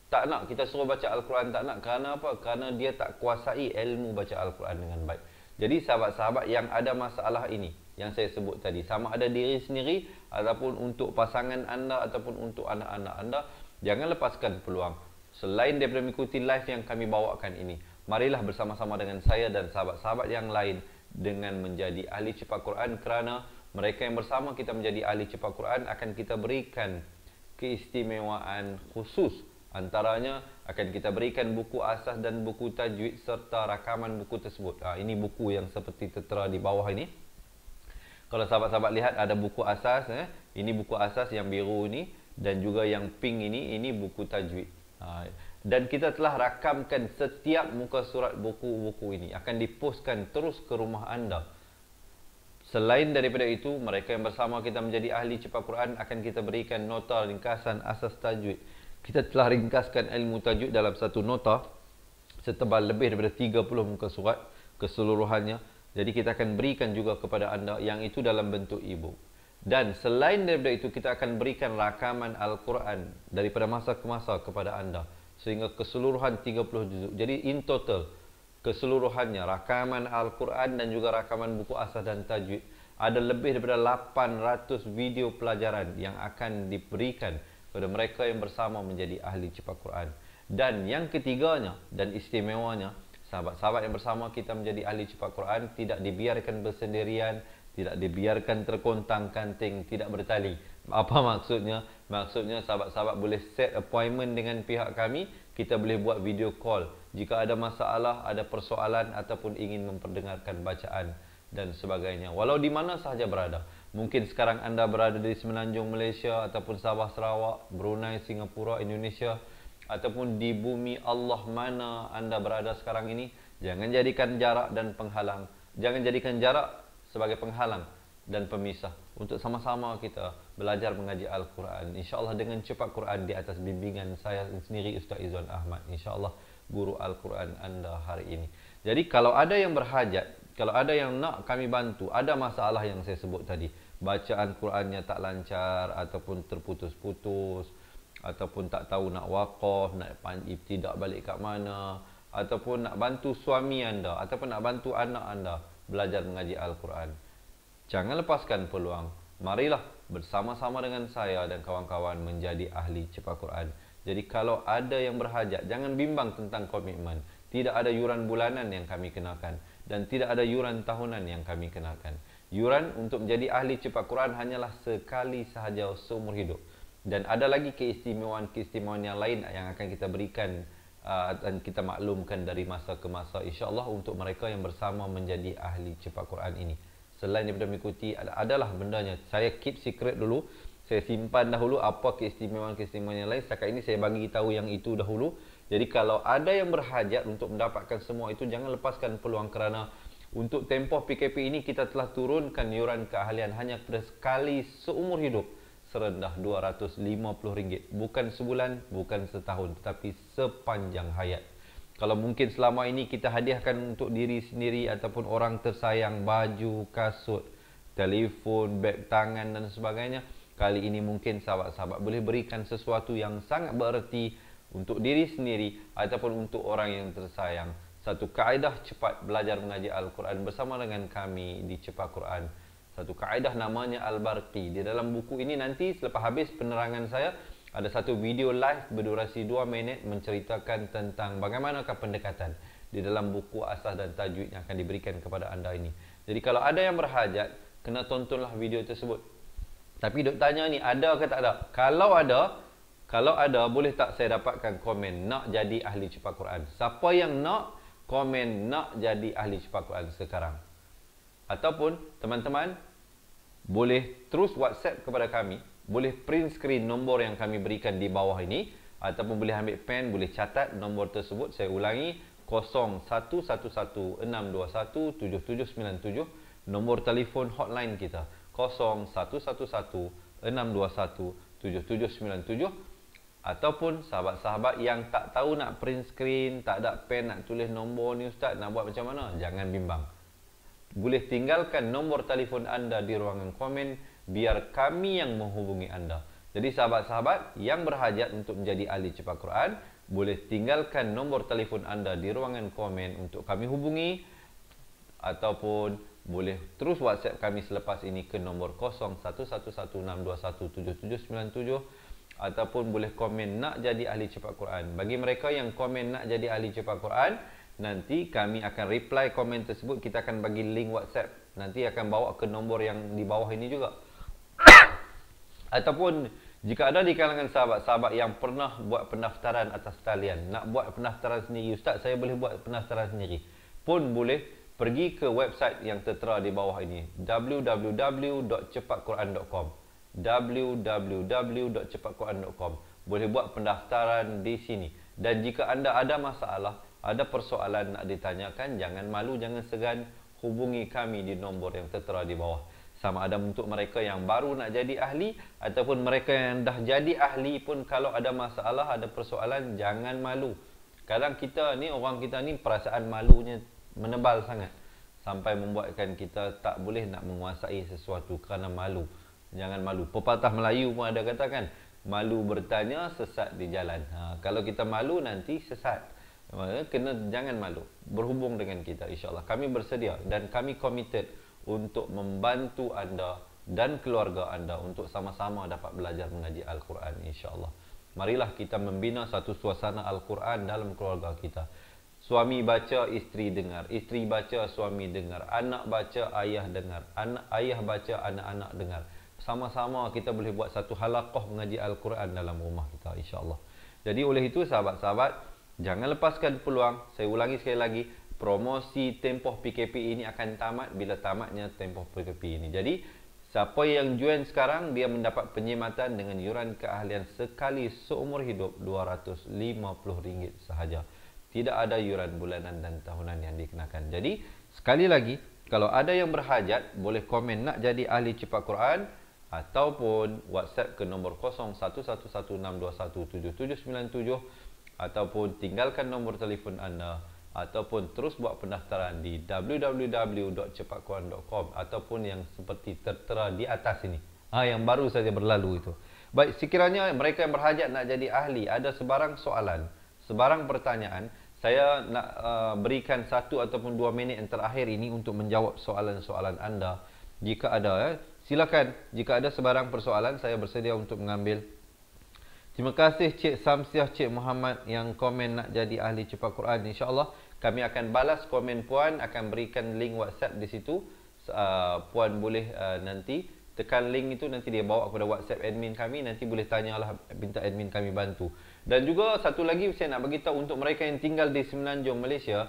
tak nak kita suruh baca Al-Quran, tak nak. Kerana apa? Kerana dia tak kuasai ilmu baca Al-Quran dengan baik. Jadi sahabat-sahabat yang ada masalah ini, yang saya sebut tadi, sama ada diri sendiri, ataupun untuk pasangan anda, ataupun untuk anak-anak anda, jangan lepaskan peluang. Selain daripada mengikuti live yang kami bawakan ini, marilah bersama-sama dengan saya dan sahabat-sahabat yang lain dengan menjadi ahli cepat Quran. Kerana mereka yang bersama kita menjadi ahli cepat Quran, akan kita berikan keistimewaan khusus. Antaranya akan kita berikan buku asas dan buku tajwid serta rakaman buku tersebut. Ini buku yang seperti tertera di bawah ini. Kalau sahabat-sahabat lihat ada buku asas, ini buku asas yang biru ini, dan juga yang pink ini buku tajwid. Dan kita telah rakamkan setiap muka surat buku-buku ini, akan dipostkan terus ke rumah anda. Selain daripada itu, mereka yang bersama kita menjadi ahli cepat Quran, akan kita berikan nota ringkasan asas tajwid. Kita telah ringkaskan ilmu tajwid dalam satu nota setebal lebih daripada 30 muka surat keseluruhannya. Jadi kita akan berikan juga kepada anda yang itu dalam bentuk e-book. Dan selain daripada itu, kita akan berikan rakaman Al-Quran daripada masa ke masa kepada anda, sehingga keseluruhan 30 juzuk. Jadi in total keseluruhannya, rakaman Al-Quran dan juga rakaman buku asas dan tajwid, ada lebih daripada 800 video pelajaran yang akan diberikan kepada mereka yang bersama menjadi ahli cepat Quran. Dan yang ketiganya dan istimewanya, sahabat-sahabat yang bersama kita menjadi ahli cepat Quran tidak dibiarkan bersendirian, tidak dibiarkan terkontang-kanting, tidak bertali. Apa maksudnya? Maksudnya sahabat-sahabat boleh set appointment dengan pihak kami. Kita boleh buat video call jika ada masalah, ada persoalan ataupun ingin memperdengarkan bacaan dan sebagainya. Walau di mana sahaja berada. Mungkin sekarang anda berada di Semenanjung Malaysia ataupun Sabah Sarawak, Brunei, Singapura, Indonesia, ataupun di bumi Allah mana anda berada sekarang ini. Jangan jadikan jarak dan penghalang. Jangan jadikan jarak sebagai penghalang dan pemisah untuk sama-sama kita belajar mengaji Al-Quran. InsyaAllah dengan cepat Quran di atas bimbingan saya sendiri, Ustaz Izwan Ahmad. InsyaAllah guru Al-Quran anda hari ini. Jadi kalau ada yang berhajat, kalau ada yang nak kami bantu, ada masalah yang saya sebut tadi, bacaan Qurannya tak lancar ataupun terputus-putus, ataupun tak tahu nak wakaf, nak ibtidak balik kat mana, ataupun nak bantu suami anda, ataupun nak bantu anak anda belajar mengaji Al-Quran, jangan lepaskan peluang. Marilah bersama-sama dengan saya dan kawan-kawan menjadi ahli cepat Quran. Jadi kalau ada yang berhajat, jangan bimbang tentang komitmen. Tidak ada yuran bulanan yang kami kenakan dan tidak ada yuran tahunan yang kami kenakan. Yuran untuk menjadi ahli cepat Quran hanyalah sekali sahaja seumur hidup. Dan ada lagi keistimewaan-keistimewaan yang lain yang akan kita berikan dan kita maklumkan dari masa ke masa, insya-Allah, untuk mereka yang bersama menjadi ahli cepat Quran ini. Selain daripada mengikuti, adalah bendanya saya keep secret dulu, saya simpan dahulu apa keistimewaan-keistimewaan yang lain. Setakat ini saya bagi tahu yang itu dahulu. Jadi kalau ada yang berhajat untuk mendapatkan semua itu, jangan lepaskan peluang, kerana untuk tempoh PKP ini kita telah turunkan yuran keahlian hanya pada sekali seumur hidup, serendah RM250, bukan sebulan, bukan setahun, tetapi sepanjang hayat. Kalau mungkin selama ini kita hadiahkan untuk diri sendiri ataupun orang tersayang baju, kasut, telefon, beg tangan dan sebagainya, kali ini mungkin sahabat-sahabat boleh berikan sesuatu yang sangat bererti untuk diri sendiri ataupun untuk orang yang tersayang. Satu kaedah cepat belajar mengaji Al-Quran bersama dengan kami di Cepat Quran. Satu kaedah namanya Al-Barqi. Di dalam buku ini nanti selepas habis penerangan saya, ada satu video live berdurasi 2 minit menceritakan tentang bagaimanakah pendekatan di dalam buku asas dan tajwid yang akan diberikan kepada anda ini. Jadi kalau ada yang berhajat, kena tontonlah video tersebut. Tapi duk tanya ni, ada ke tak ada? Kalau ada, boleh tak saya dapatkan komen nak jadi ahli cepat Quran? Siapa yang nak komen nak jadi ahli cepat Quran sekarang? Ataupun teman-teman boleh terus WhatsApp kepada kami, boleh print screen nombor yang kami berikan di bawah ini, ataupun boleh ambil pen, boleh catat nombor tersebut. Saya ulangi, 0111-621-7797, nombor telefon hotline kita 0111-621-7797. Ataupun sahabat-sahabat yang tak tahu nak print screen, tak ada pen nak tulis nombor ni, Ustaz nak buat macam mana? Jangan bimbang, boleh tinggalkan nombor telefon anda di ruangan komen, biar kami yang menghubungi anda. Jadi sahabat-sahabat yang berhajat untuk menjadi ahli cepat Quran, boleh tinggalkan nombor telefon anda di ruangan komen untuk kami hubungi, ataupun boleh terus WhatsApp kami selepas ini ke nombor 0111-621-7797, ataupun boleh komen nak jadi ahli cepat Quran. Bagi mereka yang komen nak jadi ahli cepat Quran, nanti kami akan reply komen tersebut. Kita akan bagi link WhatsApp, nanti akan bawa ke nombor yang di bawah ini juga. Ataupun jika ada di kalangan sahabat-sahabat yang pernah buat pendaftaran atas talian, nak buat pendaftaran sendiri, Ustaz saya boleh buat pendaftaran sendiri, pun boleh pergi ke website yang tertera di bawah ini, www.cepatquran.com, www.cepatquran.com. Boleh buat pendaftaran di sini. Dan jika anda ada masalah, ada persoalan nak ditanyakan, jangan malu, jangan segan, hubungi kami di nombor yang tertera di bawah. Sama ada untuk mereka yang baru nak jadi ahli ataupun mereka yang dah jadi ahli pun, kalau ada masalah, ada persoalan, jangan malu. Kadang kita ni, orang kita ni perasaan malunya menebal sangat sampai membuatkan kita tak boleh nak menguasai sesuatu kerana malu. Jangan malu. Pepatah Melayu pun ada katakan, malu bertanya, sesat di jalan. Kalau kita malu nanti sesat. Jangan malu. Berhubung dengan kita, insya-Allah. Kami bersedia dan kami committed untuk membantu anda dan keluarga anda untuk sama-sama dapat belajar mengaji Al-Quran, insya-Allah. Marilah kita membina satu suasana Al-Quran dalam keluarga kita. Suami baca, isteri dengar. Isteri baca, suami dengar. Anak baca, ayah dengar. Ayah baca, anak-anak dengar. sama-sama kita boleh buat satu halaqah mengaji Al-Quran dalam rumah kita, insya-Allah. Jadi oleh itu sahabat-sahabat, jangan lepaskan peluang. Saya ulangi sekali lagi, promosi tempoh PKP ini akan tamat bila tamatnya tempoh PKP ini. Jadi siapa yang join sekarang, dia mendapat penyematan dengan yuran keahlian sekali seumur hidup RM250 sahaja. Tidak ada yuran bulanan dan tahunan yang dikenakan. Jadi sekali lagi, kalau ada yang berhajat, boleh komen nak jadi ahli cepat Quran ataupun WhatsApp ke nombor 011162179797 ataupun tinggalkan nombor telefon anda ataupun terus buat pendaftaran di www.cepatquran.com ataupun yang seperti tertera di atas ini. Yang baru saja berlalu itu. Baik, sekiranya mereka yang berhajat nak jadi ahli, ada sebarang soalan, sebarang pertanyaan, saya nak berikan 1 ataupun 2 minit yang terakhir ini untuk menjawab soalan-soalan anda. Jika ada, silakan. Jika ada sebarang persoalan, saya bersedia untuk mengambil. Terima kasih Cik Samsiah, Cik Muhammad yang komen nak jadi ahli cepat Quran. InsyaAllah kami akan balas komen puan, akan berikan link WhatsApp di situ. Puan boleh nanti tekan link itu, nanti dia bawa kepada WhatsApp admin kami, nanti boleh tanyalah, minta admin kami bantu. Dan juga satu lagi saya nak beritahu untuk mereka yang tinggal di Semenanjung Malaysia,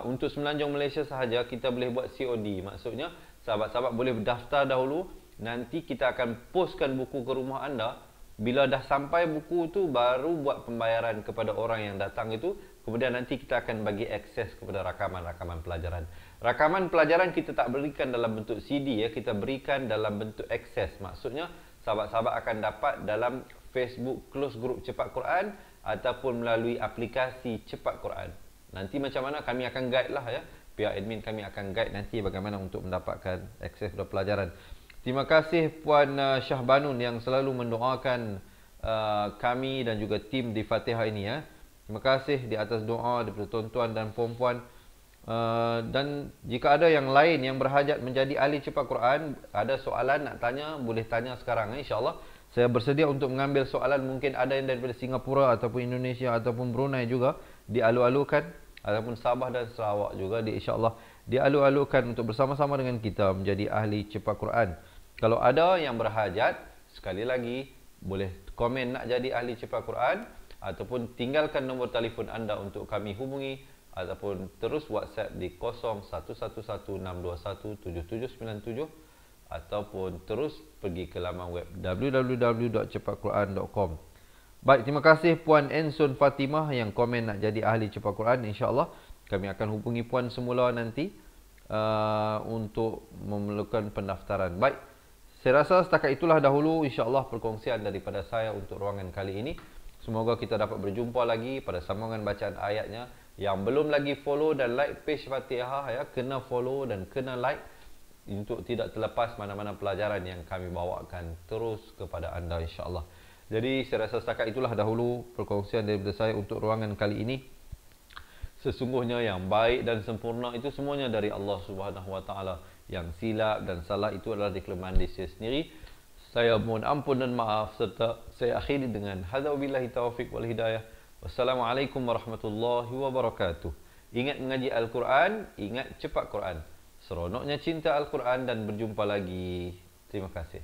untuk Semenanjung Malaysia sahaja kita boleh buat COD. Maksudnya sahabat-sahabat boleh berdaftar dahulu, nanti kita akan postkan buku ke rumah anda. Bila dah sampai buku tu, baru buat pembayaran kepada orang yang datang itu. Kemudian nanti kita akan bagi akses kepada rakaman-rakaman pelajaran. Rakaman pelajaran kita tak berikan dalam bentuk CD ya, kita berikan dalam bentuk akses. Maksudnya sahabat-sahabat akan dapat dalam Facebook close group Cepat Quran ataupun melalui aplikasi Cepat Quran. Nanti macam mana kami akan guide lah ya. Pihak admin kami akan guide nanti bagaimana untuk mendapatkan akses kepada pelajaran. Terima kasih Puan Syahbanun yang selalu mendoakan kami dan juga tim di Fatihah ini ya. Terima kasih di atas doa daripada tuan-tuan dan puan-puan. Dan jika ada yang lain yang berhajat menjadi ahli cepat Quran, ada soalan nak tanya, boleh tanya sekarang insya-Allah. Saya bersedia untuk mengambil soalan. Mungkin ada yang daripada Singapura ataupun Indonesia ataupun Brunei juga dialu-alukan, ataupun Sabah dan Sarawak juga insya-Allah dialu-alukan untuk bersama-sama dengan kita menjadi ahli cepat Quran. Kalau ada yang berhajat, sekali lagi boleh komen nak jadi ahli cepat Quran ataupun tinggalkan nombor telefon anda untuk kami hubungi ataupun terus WhatsApp di 011162179797 ataupun terus pergi ke laman web www.cepatquran.com. Baik, terima kasih Puan Ensun Fatimah yang komen nak jadi ahli cepat Quran. InsyaAllah kami akan hubungi Puan semula nanti untuk memerlukan pendaftaran. Baik, saya rasa setakat itulah dahulu insyaAllah perkongsian daripada saya untuk ruangan kali ini. Semoga kita dapat berjumpa lagi pada sambungan bacaan ayatnya. Yang belum lagi follow dan like page Fatihah ya, kena follow dan kena like untuk tidak terlepas mana-mana pelajaran yang kami bawakan terus kepada anda insya-Allah. Jadi saya rasa setakat itulah dahulu perkongsian daripada saya untuk ruangan kali ini. Sesungguhnya yang baik dan sempurna itu semuanya dari Allah Subhanahu Wa Taala. Yang silap dan salah itu adalah di kelemahan diri saya sendiri. Saya mohon ampun dan maaf serta saya akhiri dengan hadza billahi taufik wal hidayah. Wassalamualaikum warahmatullahi wabarakatuh. Ingat mengaji Al-Quran, ingat cepat Quran. Seronoknya cinta Al-Quran dan berjumpa lagi. Terima kasih.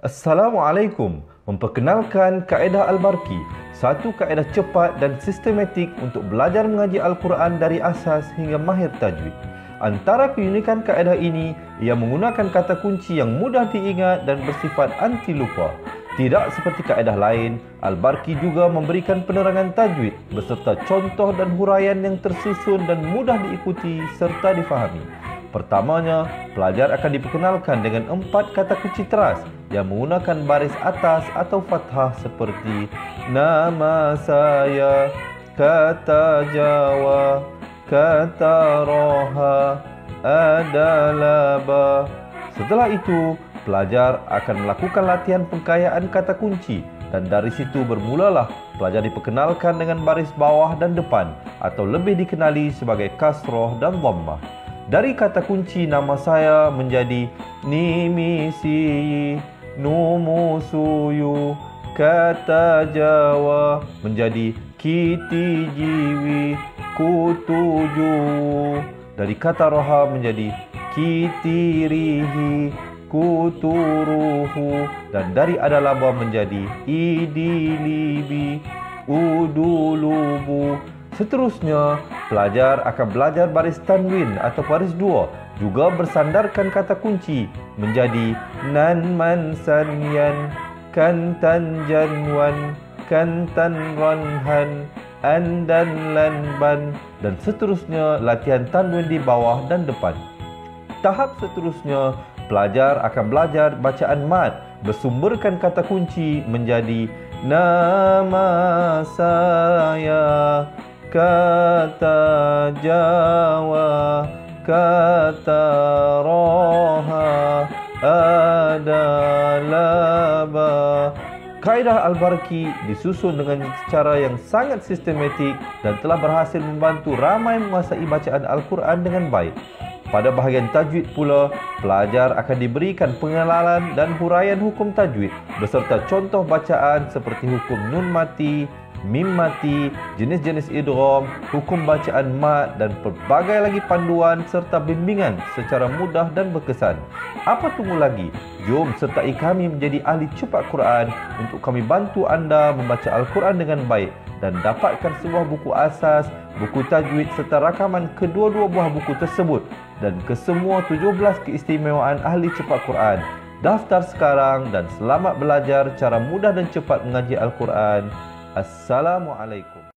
Assalamualaikum. Memperkenalkan kaedah Al-Barqi, satu kaedah cepat dan sistematik untuk belajar mengaji Al-Quran dari asas hingga mahir tajwid. Antara keunikan kaedah ini, ia menggunakan kata kunci yang mudah diingat dan bersifat anti lupa. Tidak seperti kaedah lain, Al-Barqi juga memberikan penerangan tajwid beserta contoh dan huraian yang tersusun dan mudah diikuti serta difahami. Pertamanya, pelajar akan diperkenalkan dengan 4 kata kunci teras yang menggunakan baris atas atau fathah seperti nama saya, kata Jawa, kata roha, adalah ba. Setelah itu, pelajar akan melakukan latihan pengkayaan kata kunci dan dari situ bermulalah pelajar diperkenalkan dengan baris bawah dan depan atau lebih dikenali sebagai kasroh dan dhammah. Dari kata kunci nama saya menjadi nimisi, numusuyu, kata Jawa menjadi kiti jiwi, kutuju. Dari kata roha menjadi kitirihi, kuturuhu, dan dari adalaba menjadi idilibi, udulubu. Seterusnya, pelajar akan belajar baris tanwin atau baris dua, juga bersandarkan kata kunci menjadi nan man sanyan, kan tan janwan, kan tan ranhan, an dan lan ban, dan seterusnya latihan tanwin di bawah dan depan. Tahap seterusnya, pelajar akan belajar bacaan mad, bersumberkan kata kunci menjadi nama saya, kata Jawa, kata roha, adalaba. Kaedah Al-Barki disusun dengan cara yang sangat sistematik dan telah berhasil membantu ramai menguasai bacaan Al-Quran dengan baik. Pada bahagian tajwid pula, pelajar akan diberikan pengenalan dan huraian hukum tajwid beserta contoh bacaan seperti hukum nun mati, mim mati, jenis-jenis idgham, hukum bacaan mad dan pelbagai lagi panduan serta bimbingan secara mudah dan berkesan. Apa tunggu lagi? Jom sertai kami menjadi ahli cepat Quran untuk kami bantu anda membaca Al-Quran dengan baik dan dapatkan sebuah buku asas, buku tajwid serta rakaman kedua-dua buah buku tersebut dan kesemua 17 keistimewaan ahli cepat Quran. Daftar sekarang dan selamat belajar cara mudah dan cepat mengaji Al-Quran. Assalamualaikum.